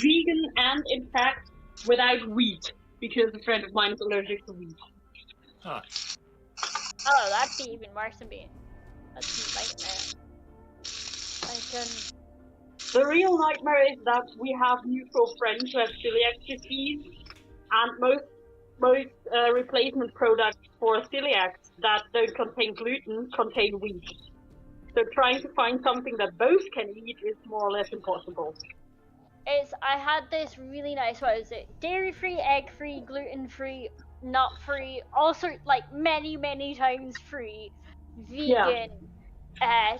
Vegan and, in fact, without wheat, because a friend of mine is allergic to wheat. Huh. Oh, that'd be even worse than being. That's a nightmare. The real nightmare is that we have mutual friends who have celiac disease, and most replacement products for celiac that don't contain gluten contain wheat. So trying to find something that both can eat is more or less impossible. I had this really nice, what is it? Dairy-free, egg-free, gluten-free, nut-free, also like many times free, vegan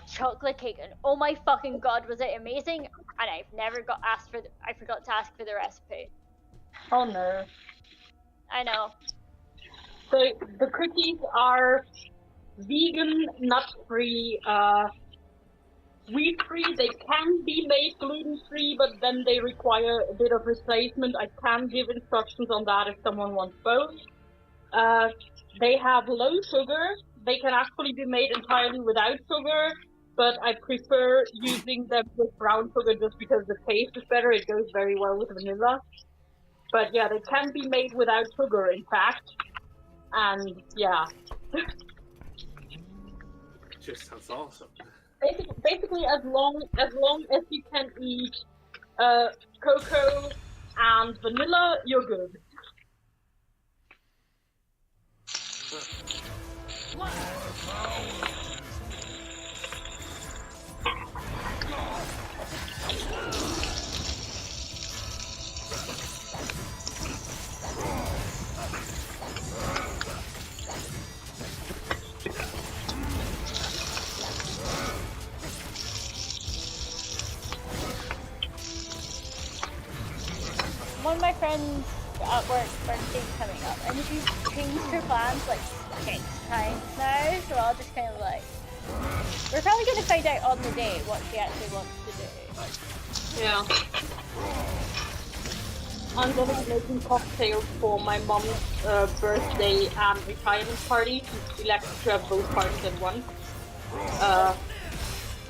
chocolate cake, and oh my fucking god, was it amazing! And I've never I forgot to ask for the recipe. Oh no. I know. So the cookies are vegan, nut-free, wheat-free. They can be made gluten-free, but then they require a bit of replacement. I can give instructions on that if someone wants both. They have low sugar. They can actually be made entirely without sugar, but I prefer using them with brown sugar just because the taste is better. It goes very well with vanilla. But yeah, they can be made without sugar, in fact. And yeah. Just sounds awesome. Basically, as long as you can eat cocoa and vanilla, you're good. One of my friends at work birthday's coming up, and she's changed her plans like 6 times now, so I'll just kind of like, we're probably going to find out on the day what she actually wants to do. Yeah. I'm gonna be making cocktails for my mom's birthday and retirement party. She elected to have both parties at once.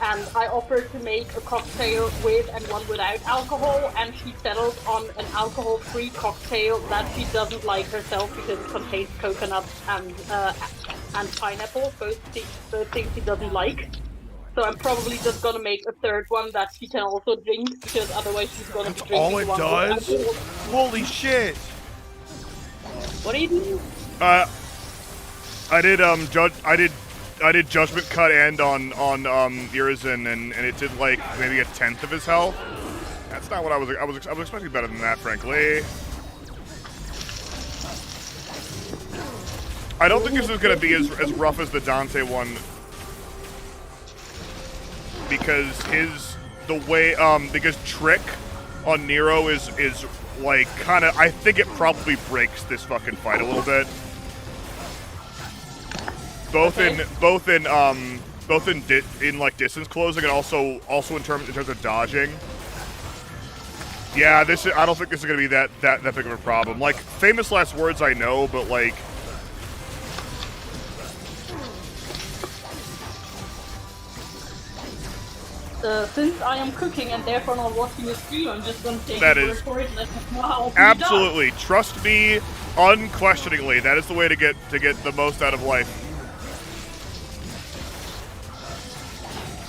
And I offered to make a cocktail with and one without alcohol, and she settled on an alcohol-free cocktail that she doesn't like herself because it contains coconut and pineapple, both things she doesn't like. So I'm probably just gonna make a third one that she can also drink, because otherwise she's gonna be drinking All it one does? with alcohol. Holy shit! What are you doing? I did Judgment Cut and on Urizen, and it did like maybe 1/10 of his health. That's not what I was expecting better than that, frankly. I don't think this is gonna be as rough as the Dante one, because because Trick on Nero is like kind of, I think it probably breaks this fucking fight a little bit. Both in like distance closing and also in terms of dodging. Yeah, I don't think this is gonna be that big of a problem. Like, famous last words I know, but like. Since I am cooking and therefore not watching the stream, I'm just gonna take That the is- report and let you know how Absolutely, trust me, unquestioningly. That is the way to get the most out of life.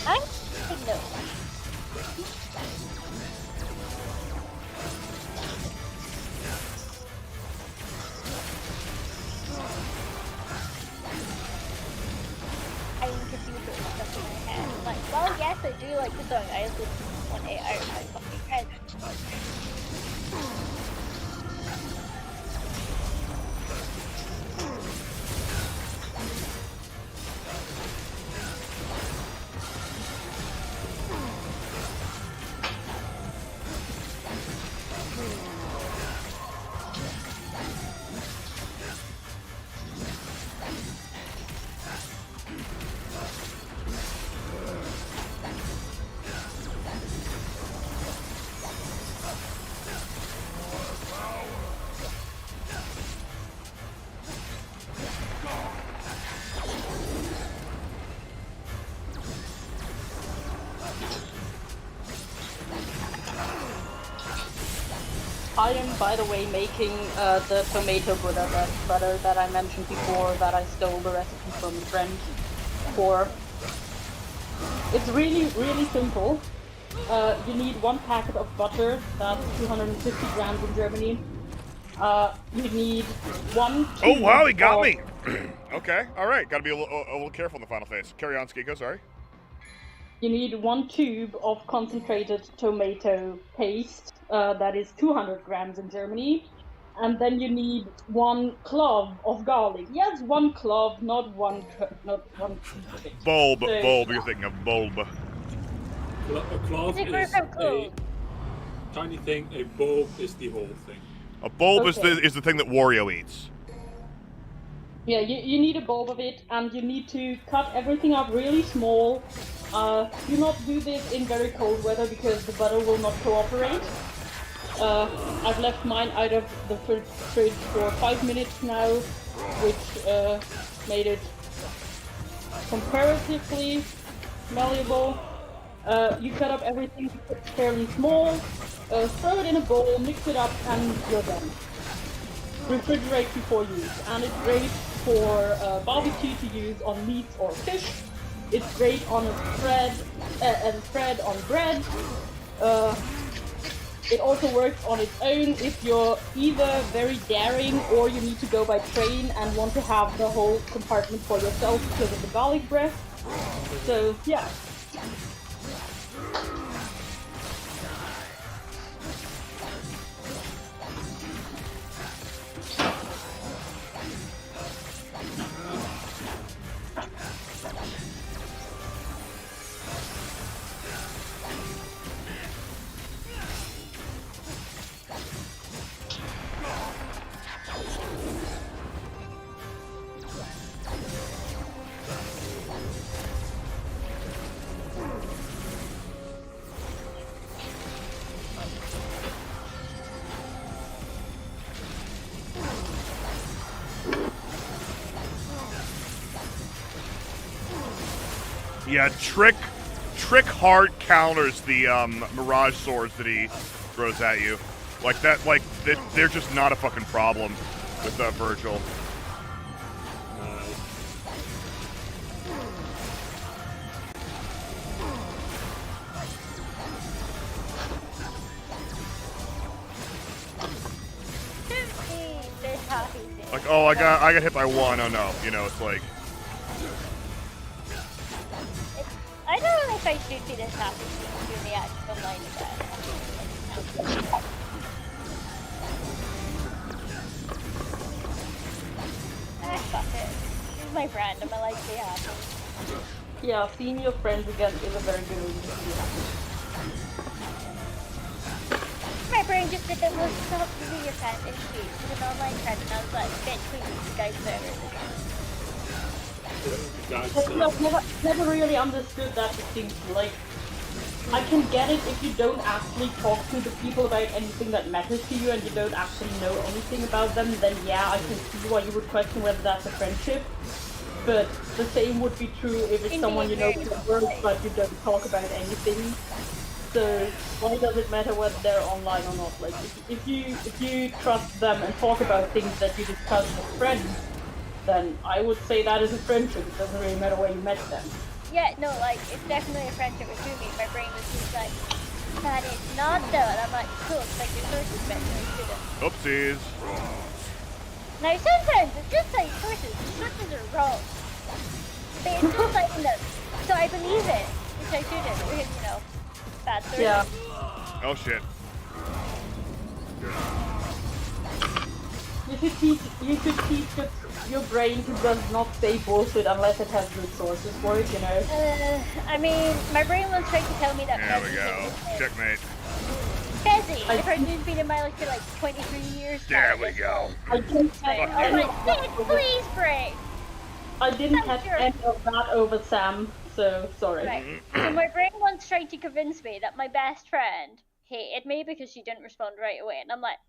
I'm taking notes. I'm confused with stuff in my head. I'm like, well, yes, I do like the song. I just want it out of my fucking head. I am, by the way, making the tomato butter that I mentioned before, that I stole the recipe from a friend for. It's really, really simple. You need 1 packet of butter, that's 250 grams in Germany. You need 1 Oh wow, he got of- me. Okay, all right. Got to be a little careful in the final phase. Carry on, Skiko. Sorry. You need 1 tube of concentrated tomato paste, that is 200 grams in Germany. And then you need 1 clove of garlic. Yes, 1 clove, not one piece of it. Bulb. So- Bulb. You're thinking of bulb. A clove Is it is very a cool? tiny thing. A bulb is the whole thing. A bulb Okay. is the thing that Wario eats. Yeah, you need a bulb of it, and you need to cut everything up really small. Do not do this in very cold weather because the butter will not cooperate. I've left mine out of the fridge for 5 minutes now, which made it comparatively malleable. You cut up everything fairly small, throw it in a bowl, mix it up, and you're done. Refrigerate before use, and it's great for barbecue to use on meats or fish. It's great on a spread, as a spread on bread. It also works on its own if you're either very daring or you need to go by train and want to have the whole compartment for yourself because of the garlic breath. So yeah. Yeah, Trick hard counters the Mirage swords that he throws at you. Like that, like they're just not a fucking problem with Virgil. There's happy things. Like, oh, I got hit by 1. Oh no, you know, it's like. I don't know if I should see this happy things in the actual line of that. Fuck it. This is my friend, I'm like, be happy. Yeah, seeing your friends again is a very good reason to be happy. My brain just did that was stop to be your friend and shoot to an online friend, and I was like, eventually you guys server. Guys, I've never really understood that distinction. Like, I can get it if you don't actually talk to the people about anything that matters to you and you don't actually know anything about them, then yeah, I can see why you would question whether that's a friendship. But the same would be true if it's someone you know from work but you don't talk about anything. So why does it matter whether they're online or not? Like if you trust them and talk about things that you discuss with friends, then I would say that is a friendship. It doesn't really matter where you met them. Yeah, no, like, it's definitely a friendship with Fumi. My brain was just like, that is not though. And I'm like, cool, like your sources better. I shouldn't. Oopsies. Now, sometimes it's just like sources. The sources are wrong. But it's still citing them. So I believe it, which I shouldn't, because, you know, bad sources. Yeah. Oh shit. You should teach your brain to just not say bullshit unless it has good sources for it, you know? I mean, my brain was trying to tell me that. There we go. Checkmate. Fezzy! I've heard been in my life for like 23 years now. There we go. I didn't I'm like, please, brain! I didn't have any of that over Sam, so sorry. Right. So my brain once tried to convince me that my best friend hated me because she didn't respond right away, and I'm like,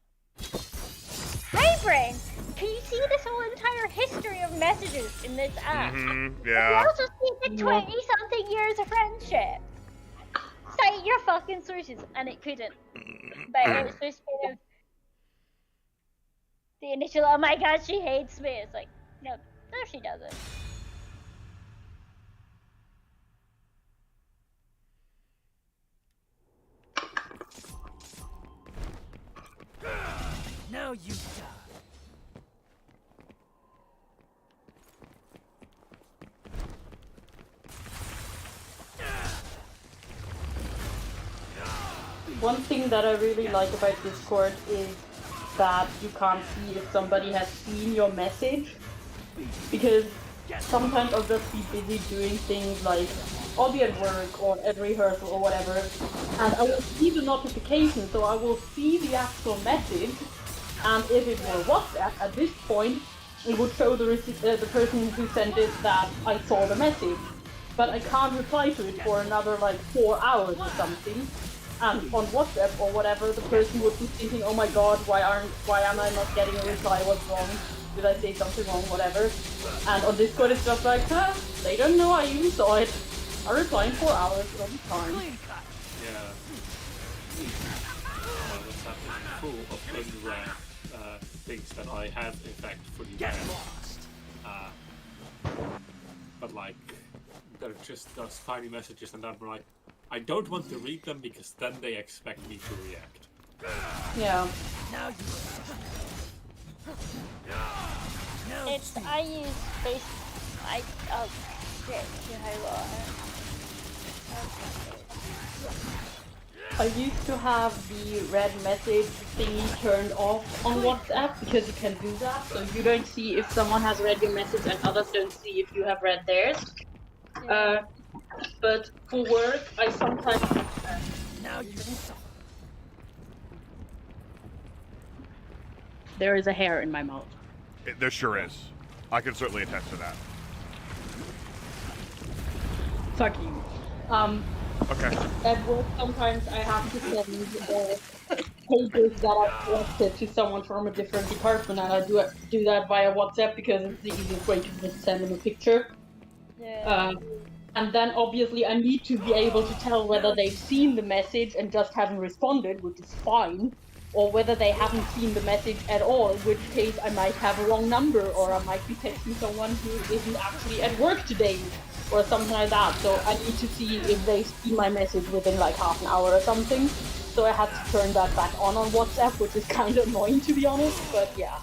hi, brain! Can you see this whole entire history of messages in this app? Yeah. You also see the 20-something years of friendship. Cite your fucking sources, and it couldn't. But it was just kind of the initial, oh my god, she hates me. It's like, no, she doesn't. Now you die. One thing that I really like about Discord is that you can't see if somebody has seen your message, because sometimes I'll just be busy doing things like I'll be at work or at rehearsal or whatever, and I will see the notification, so I will see the actual message, and if it were WhatsApp, at this point, it would show the person who sent it that I saw the message. But I can't reply to it for another like 4 hours or something. And on WhatsApp or whatever, the person would be thinking, oh my god, why am I not getting a reply? What's wrong? Did I say something wrong? Whatever. And on Discord, it's just like, huh, they don't know I even saw it. I reply in 4 hours all the time. Yeah. WhatsApp is full of unread things that I have in fact fully read. But like, they're just those tiny messages, and I'm like, I don't want to read them because then they expect me to react. Yeah. It's, I use Facebook. Oh shit, you know I used to have the red message thingy turned off on WhatsApp because you can do that, so you don't see if someone has read your message and others don't see if you have read theirs. But for work, I sometimes Now you suffer. There is a hair in my mouth. There sure is. I can certainly attest to that. Fuck you. Okay. At work, sometimes I have to send pages that I've collected to someone from a different department, and I do that via WhatsApp because it's the easiest way to just send them a picture. Yeah. And then obviously I need to be able to tell whether they've seen the message and just haven't responded, which is fine, or whether they haven't seen the message at all, in which case I might have a wrong number, or I might be texting someone who isn't actually at work today, or something like that. So I need to see if they've seen my message within like half an hour or something. So I had to turn that back on WhatsApp, which is kind of annoying to be honest, but yeah.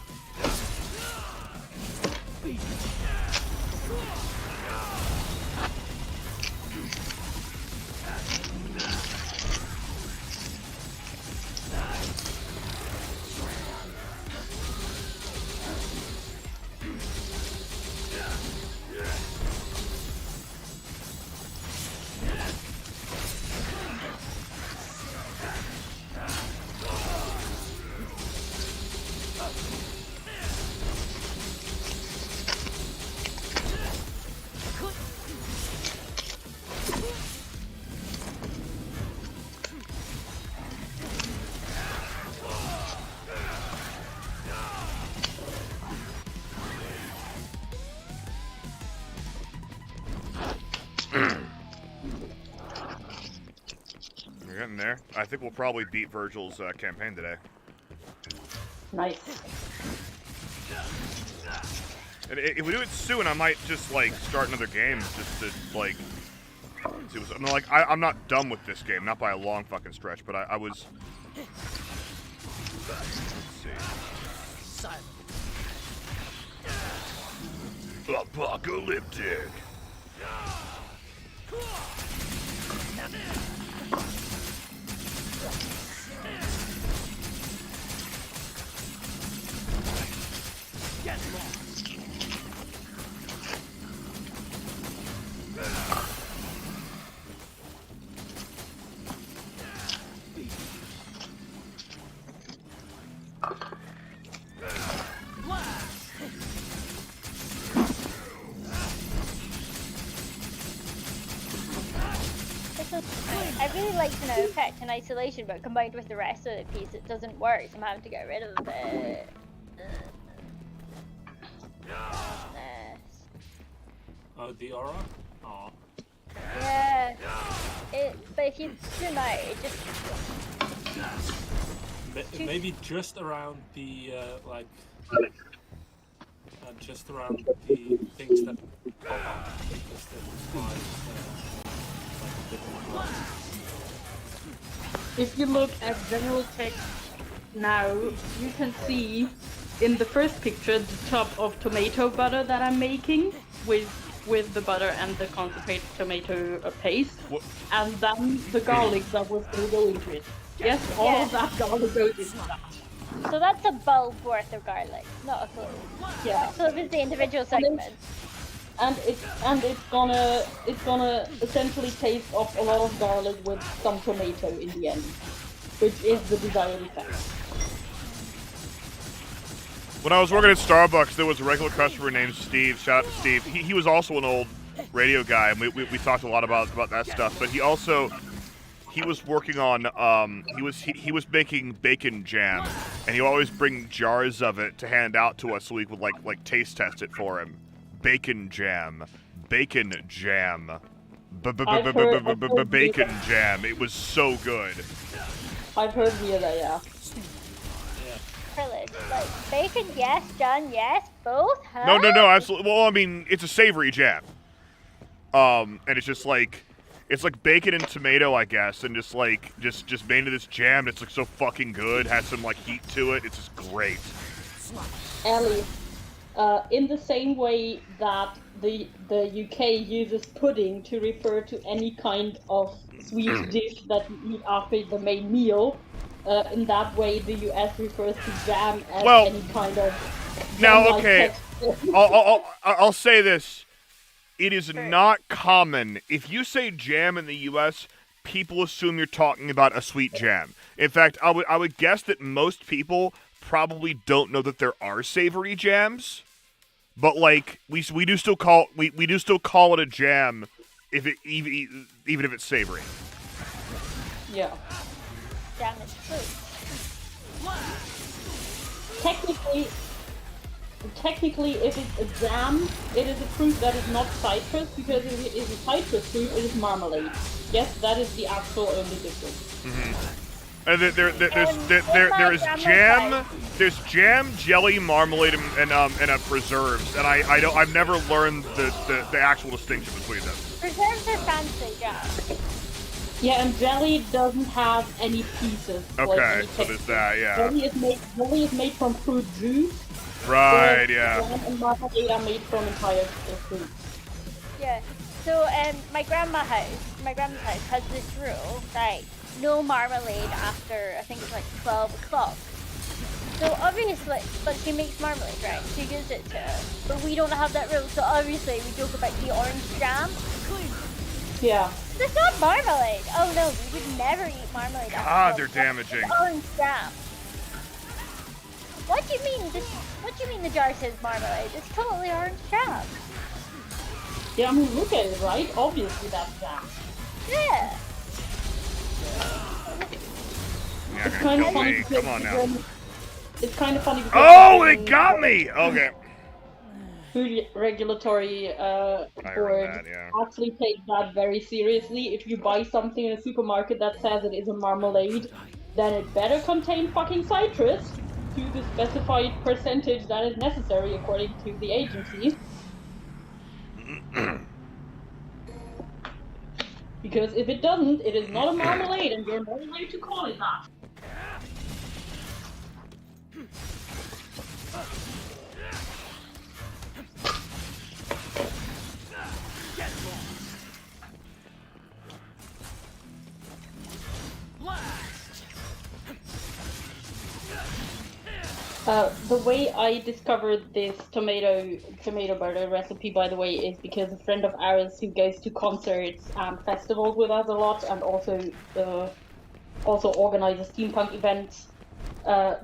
there. I think we'll probably beat Virgil's campaign today. Nice. And if we do it soon, I might just like start another game just to like see what's. I mean, like I'm not done with this game, not by a long fucking stretch, but I was. Let's see. Apocalyptic. Get lost. I really like to know effect and isolation, but combined with the rest of the piece, it doesn't work, so I'm having to get rid of it. Oh, the aura? Aw. Yeah. But if you zoom out, it just... Maybe just around the, just around the things that pop up, because that implies, like, different lights. If you look at general text now, you can see in the first picture the tub of tomato butter that I'm making with the butter and the concentrated tomato paste, and then the garlic that was going to go into it. Yes, all of that garlic goes into that. So that's a bulb worth of garlic, not a clove. Yeah. So if it's the individual segments. And it's gonna essentially taste of a lot of garlic with some tomato in the end, which is the desired effect. When I was working at Starbucks, there was a regular customer named Steve. Shout out to Steve. He was also an old radio guy, and we talked a lot about that stuff. But he was working on he was making bacon jam, and he would always bring jars of it to hand out to us so we could like taste test it for him. Bacon jam, bacon jam, bacon jam. It was so good. I've heard via that, yeah. Privilege. Like, bacon, yes. John, yes. Both, huh? No, absolutely. Well, I mean, it's a savory jam. And it's just like, it's like bacon and tomato, I guess, and just made into this jam. It's like so fucking good. Has some like heat to it. It's just great. Ellie, in the same way that the UK uses pudding to refer to any kind of sweet dish that you eat after the main meal, in that way the US refers to jam as any kind of now, okay, I'll say this. It is not common. If you say jam in the US, people assume you're talking about a sweet jam. In fact, I would guess that most people probably don't know that there are savory jams. But like we do still call it a jam even if it's savory. Yeah. Jam is fruit. Technically, if it's a jam, it is a fruit that is not citrus, because if it is a citrus fruit, it is marmalade. Yes, that is the actual only difference. Mm-hmm. And there is jam. There's jam, jelly, marmalade, and preserves. And I've never learned the actual distinction between them. Preserves are fancy jam. Yeah, and jelly doesn't have any pieces. Okay, so there's that. Yeah. Jelly is made from fruit juice. Right. Yeah. Jam and marmalade are made from entire fruit. Yeah. So my grandma's house has this rule, right? No marmalade after, I think it's like 12 o'clock. So obviously, but she makes marmalade, right? She gives it to us. But we don't have that rule, so obviously we joke about the orange jam. Yeah. That's not marmalade! Oh no, we would never eat marmalade after 12 they're damaging. It's orange jam. What do you mean the jar says marmalade? It's totally orange jam. Yeah, I mean, look at it, right? Obviously that's jam. Yeah. It's kind of funny. Come on now. It's kind of funny because... Oh, they got me! Okay. Food Regulatory I heard Board that, yeah. actually takes that very seriously. If you buy something in a supermarket that says it is a marmalade, then it better contain fucking citrus to the specified percentage that is necessary according to the agency. Because if it doesn't, it is not a marmalade and you're not allowed to call it that. The way I discovered this tomato butter recipe, by the way, is because a friend of ours who goes to concerts and festivals with us a lot, and also organizes steampunk events,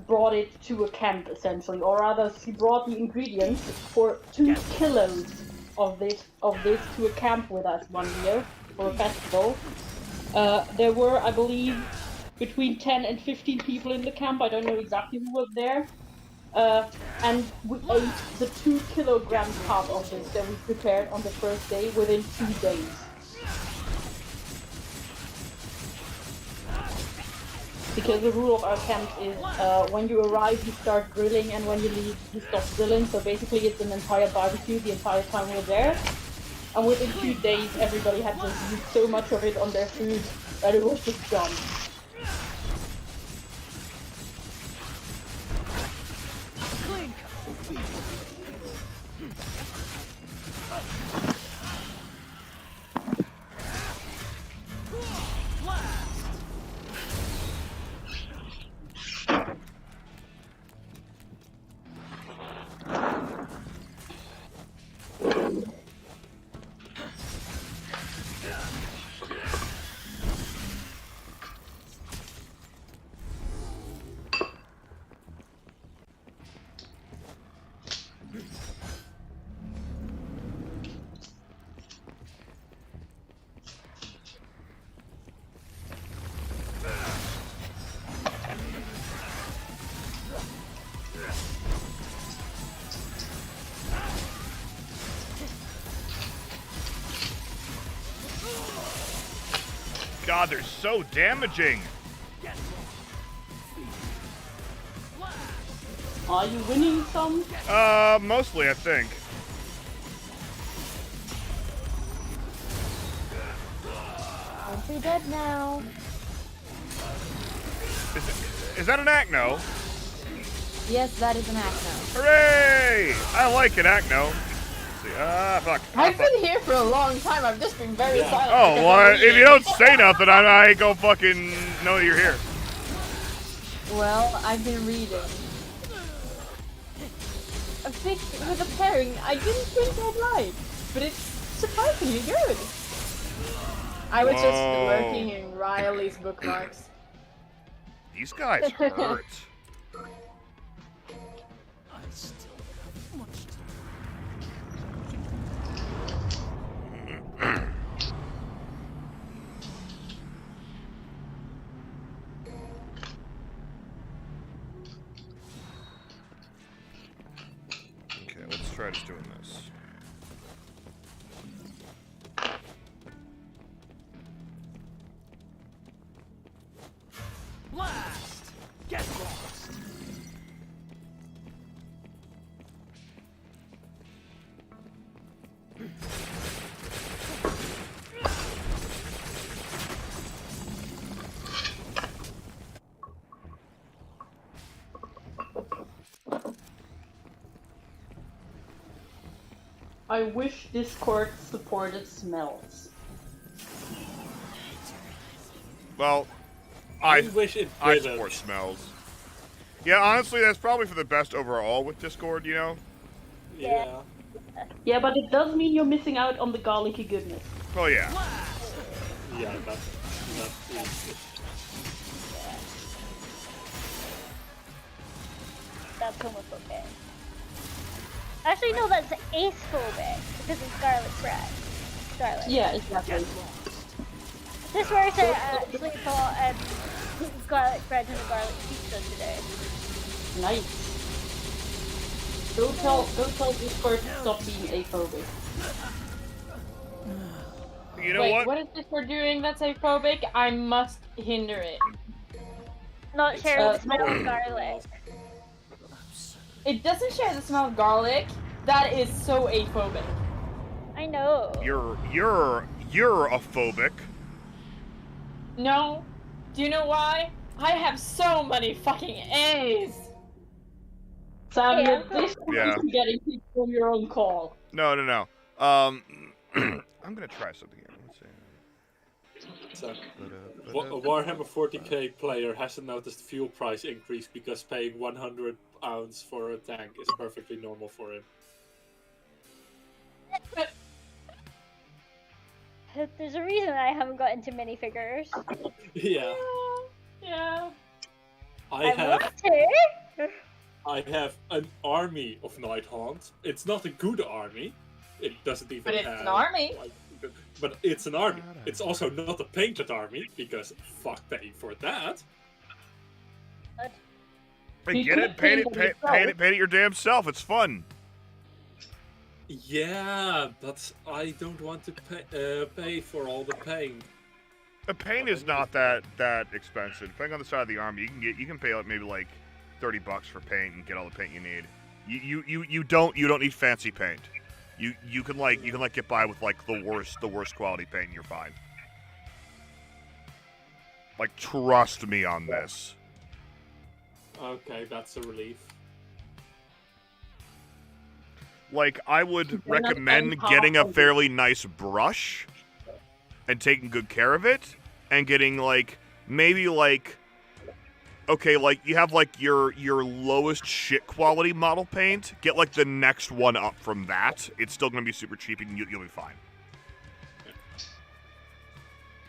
brought it to a camp essentially, or rather, she brought the ingredients for 2 kilos of this to a camp with us one year for a festival. There were, I believe, between 10 and 15 people in the camp. I don't know exactly who was there. And we ate the 2 kilogram cup of this that we prepared on the first day within 2 days. Because the rule of our camp is when you arrive, you start grilling, and when you leave, you stop grilling. So basically, it's an entire barbecue the entire time we're there. And within 2 days, everybody had just used so much of it on their food that it was just gone. God, they're so damaging. Are you winning some? Mostly, I think. Aren't we dead now? Is that an Acno? Yes, that is an Acno. Hooray! I like an Acno. Fuck. I've been here for a long time. I've just been very silent. Oh, well, if you don't say nothing, I ain't gonna fucking know you're here. Well, I've been reading. A fic with a pairing I didn't think I'd like, but it's surprisingly good. I was just lurking in Riley's bookmarks. These guys hurt. Okay, let's try just doing this. Blast! Get lost! I wish Discord supported smells. Well, I wish it I didn't. support smells. Yeah, honestly, that's probably for the best overall with Discord, you know? Yeah. Yeah, but it does mean you're missing out on the garlicky goodness. Well, yeah. Yeah, that's That's homophobic. Actually, no, that's ace-phobic, because it's garlic bread. Garlic. Yeah, exactly. This person actually bought garlic bread and a garlic pizza today. Nice. Go tell Discord to stop being aphobic. You know Wait, what? is Discord doing that's aphobic? I must hinder it. Not sharing the It's smell of garlic. It doesn't share the smell of garlic. That is so aphobic. I know. You're a phobic. No. Do you know why? I have so many fucking A's. So I'm Yeah. Yeah. getting people from your own call. No. I'm gonna try something here. Let's see. So, a Warhammer 40k player hasn't noticed fuel price increase because paying 100 pounds for a tank is perfectly normal for him. There's a reason I haven't got into minifigures. Yeah, Yeah. I want to. I have an army of Nighthaunt. It's not a good army. It doesn't even But it's have, an army. But it's an army. It's also not a painted army, because fuck paying for that. Hey, You get could it, paint it, paint it paint yourself. it your damn self. It's fun. Yeah, but I don't want to pay for all the paint. The paint is not that expensive. Depending on the side of the army, you can pay like maybe like $30 for paint and get all the paint you need. You don't need fancy paint. You can get by with like the worst quality paint and you're fine. Like, trust me on this. Okay, that's a relief. Like, I would You're not recommend spending getting a half. fairly nice brush and taking good care of it, and getting like maybe like, okay, like you have like your lowest shit quality model paint. Get like the next one up from that. It's still gonna be super cheap and you'll be fine.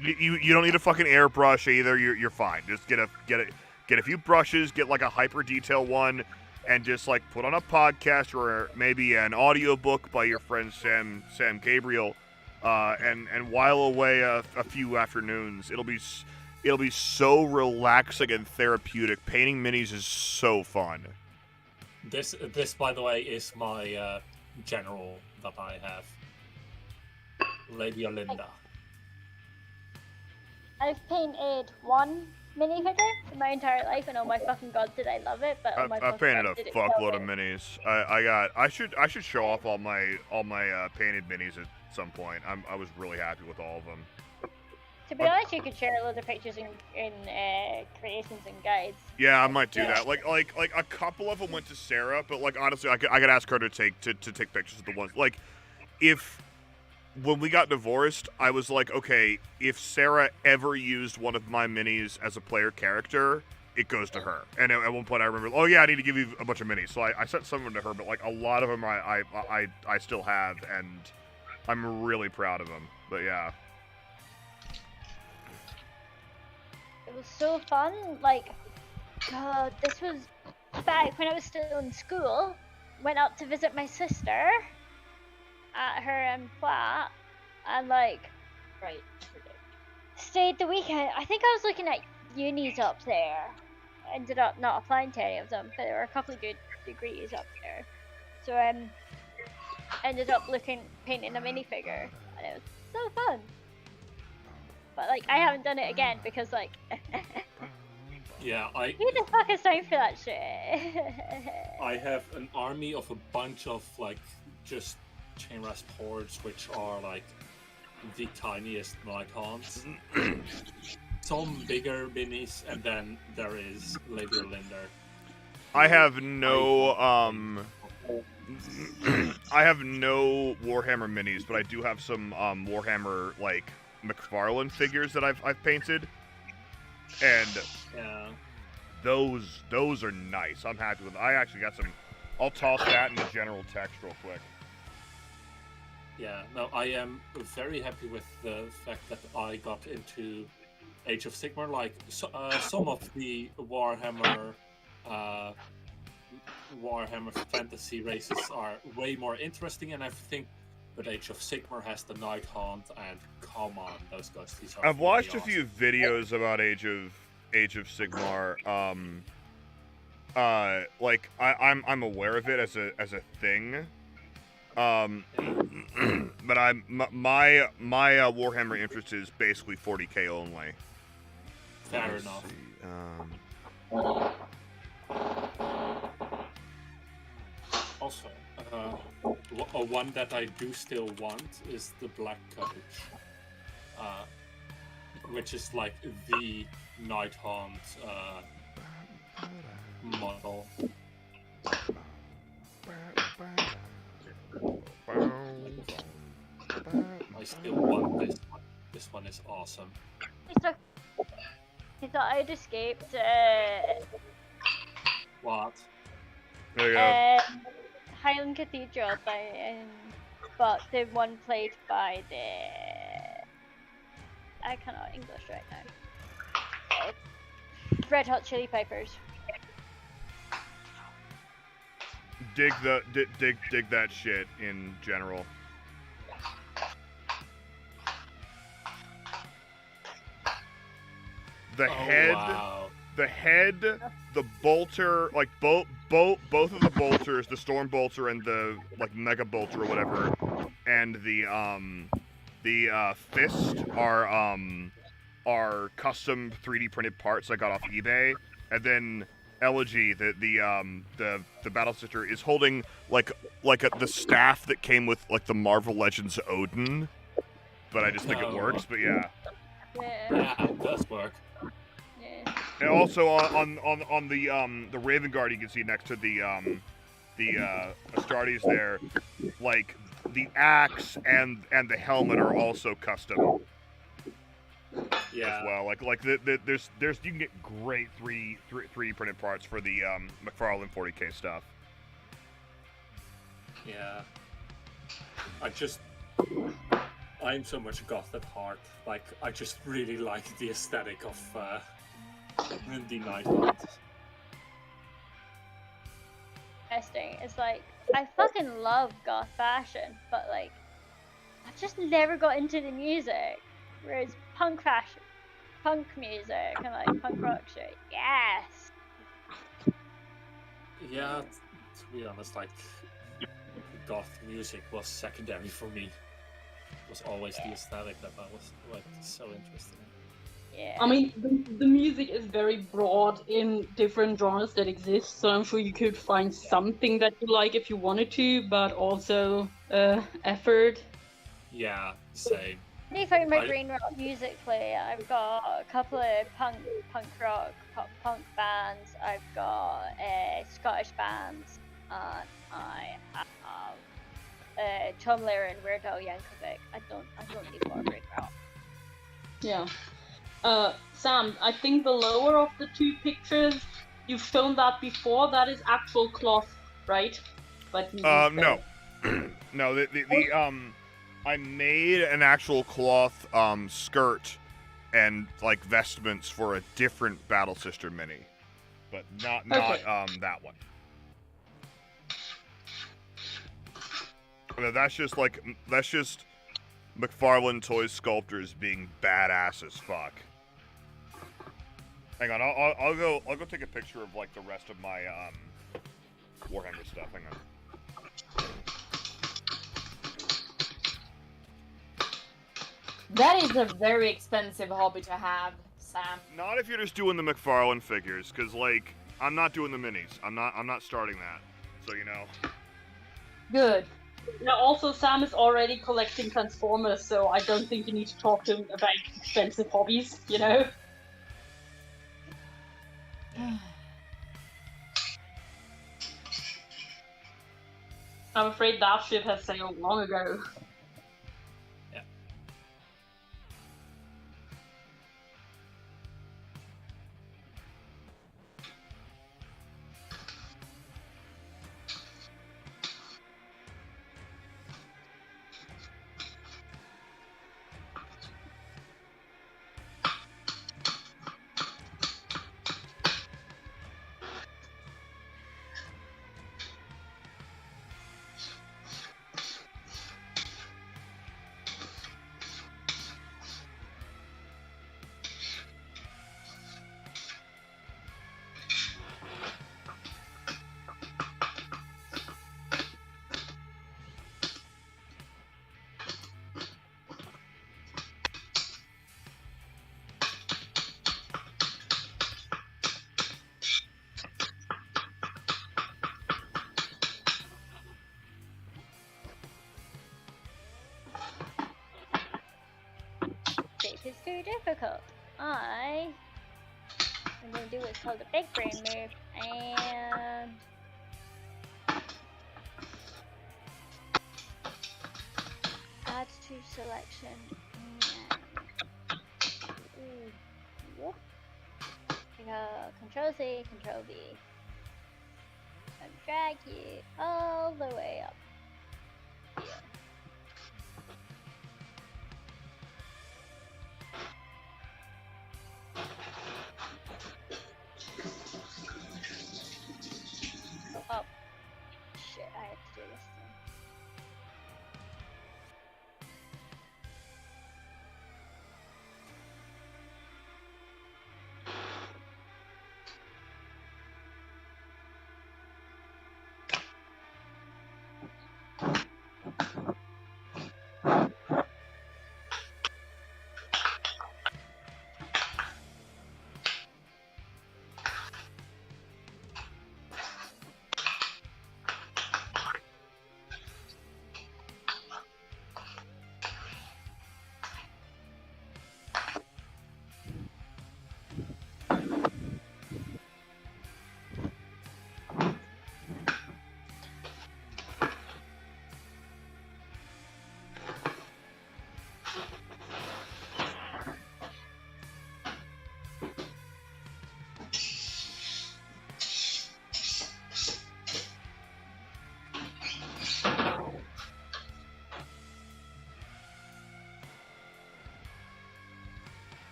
You don't need a fucking airbrush either. You're fine. Just get a few brushes. Get like a hyper detail one, and just like put on a podcast or maybe an audiobook by your friend Sam Gabriel, and while away a few afternoons. It'll be so relaxing and therapeutic. Painting minis is so fun. This, by the way, is my general that I have. Lady Olinda. I've painted one minifigure in my entire life, and oh my fucking god, did I love it! But oh my I fucking painted god, a did it kill fuckload me. of minis. I should show off all my painted minis at some point. I was really happy with all of them. To be honest, you could share a load of pictures in creations and guides. Yeah, I might do that. Like a couple of them went to Sarah, but like honestly, I could ask her to take pictures of the ones like when we got divorced, I was like, okay, if Sarah ever used one of my minis as a player character, it goes to her. And at one point I remember, oh yeah, I need to give you a bunch of minis. So I sent some of them to her, but like a lot of them I still have, and I'm really proud of them. But yeah. It was so fun. Like, God, this was back when I was still in school. Went up to visit my sister at her flat, and like, Right. stayed the weekend. I think I was looking at unis up there. Ended up not applying to any of them, but there were a couple of good degrees up there. So ended up painting a minifigure, and it was so fun. But like, I haven't done it again because like, Yeah, who the fuck has time for that shit? I have an army of a bunch of like just chainrasp hordes, which are like the tiniest Nighthaunt. Some bigger minis, and then there is Lady Linder. I have no I have no Warhammer minis, but I do have some Warhammer like McFarlane figures that I've painted, and Yeah. those are nice. I'm happy with. I actually got some. I'll toss that in the general text real quick. Yeah, no, I am very happy with the fact that I got into Age of Sigmar. Like, some of the Warhammer fantasy races are way more interesting and everything, but Age of Sigmar has the Nighthaunt, and come on, those ghosties are I've watched a really few videos about Age of Sigmar. like I'm aware of it as a thing. But my Warhammer interest is basically 40k only. Fair Let's enough. see, Also, one that I do still want is the Black Coach, which is like the Nighthaunt model. I still want this one. This one is awesome. I thought I'd escaped. What? There you go. Highland Cathedral but the one played by I cannot English right now. Red Hot Chili Peppers. Dig that shit in general. The head, Wow. the head, the bolter, like both of the bolters, the storm bolter and the like mega bolter or whatever, and the fist are custom 3D printed parts I got off eBay, and then Elegy, the Battle Sister, is holding the staff that came with like the Marvel Legends Odin, but I just think it works. But yeah. Yeah, it does work. Yeah. And also on the Raven Guard, you can see next to the Astartes there, like the axe and the helmet are also custom. Yeah. As well, there's you can get great 3D printed parts for the McFarlane 40k stuff. Yeah. I'm so much goth at heart. Like, I just really like the aesthetic of the Nighthaunt. Interesting. It's like I fucking love goth fashion, but like I've just never got into the music. Whereas punk fashion, punk music, and like punk rock shit, yes. Yeah, to be honest, like, goth music was secondary for me. It was always the aesthetic that I was like so interested in. Yeah. I mean, the music is very broad in different genres that exist, so I'm sure you could find something that you like if you wanted to, but also effort. Yeah, same. I found my brain rock music player. I've got a couple of punk rock, pop punk bands. I've got Scottish bands, and I have Tom Lehrer and Weird Al Yankovic. I don't need more brain rock. Yeah. Sam, I think the lower of the two pictures, you've shown that before. That is actual cloth, right? But No, no. I made an actual cloth skirt and like vestments for a different Battle Sister mini, but not that one. That's just McFarlane Toys sculptors being badass as fuck. Hang on, I'll go take a picture of like the rest of my Warhammer stuff. Hang on. That is a very expensive hobby to have, Sam. Not if you're just doing the McFarlane figures, because like I'm not doing the minis. I'm not starting that. So you know. Good. Now, also, Sam is already collecting Transformers, so I don't think you need to talk to him about expensive hobbies, you know? I'm afraid that ship has sailed long ago. is too difficult. I'm gonna do what's called a big brain move and add to selection. And, whoop. Control C, Control V. And drag you all the way up here. Oh, shit, I have to do this thing.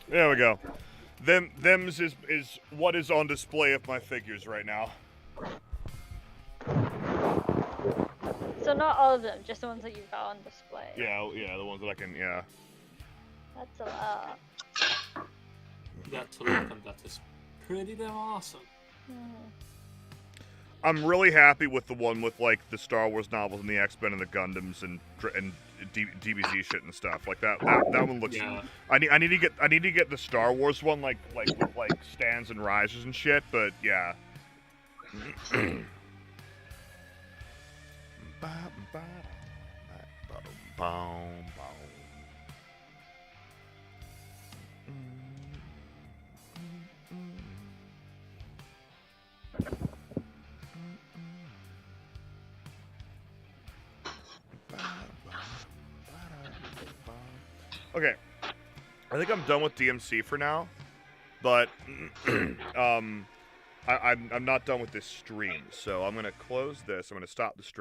There we go. Them's is what is on display of my figures right now. So not all of them, just the ones that you've got on display. Yeah, the ones that I can, yeah. That's a lot. That's a lot, and that is pretty damn awesome. I'm really happy with the one with like the Star Wars novels and the X-Men and the Gundams and DBZ shit and stuff like that. That one looks. Yeah. I need to get the Star Wars one like with like stands and risers and shit. But yeah. Okay, I think I'm done with DMC for now, but I'm not done with this stream, so I'm gonna close this. I'm gonna stop the stream.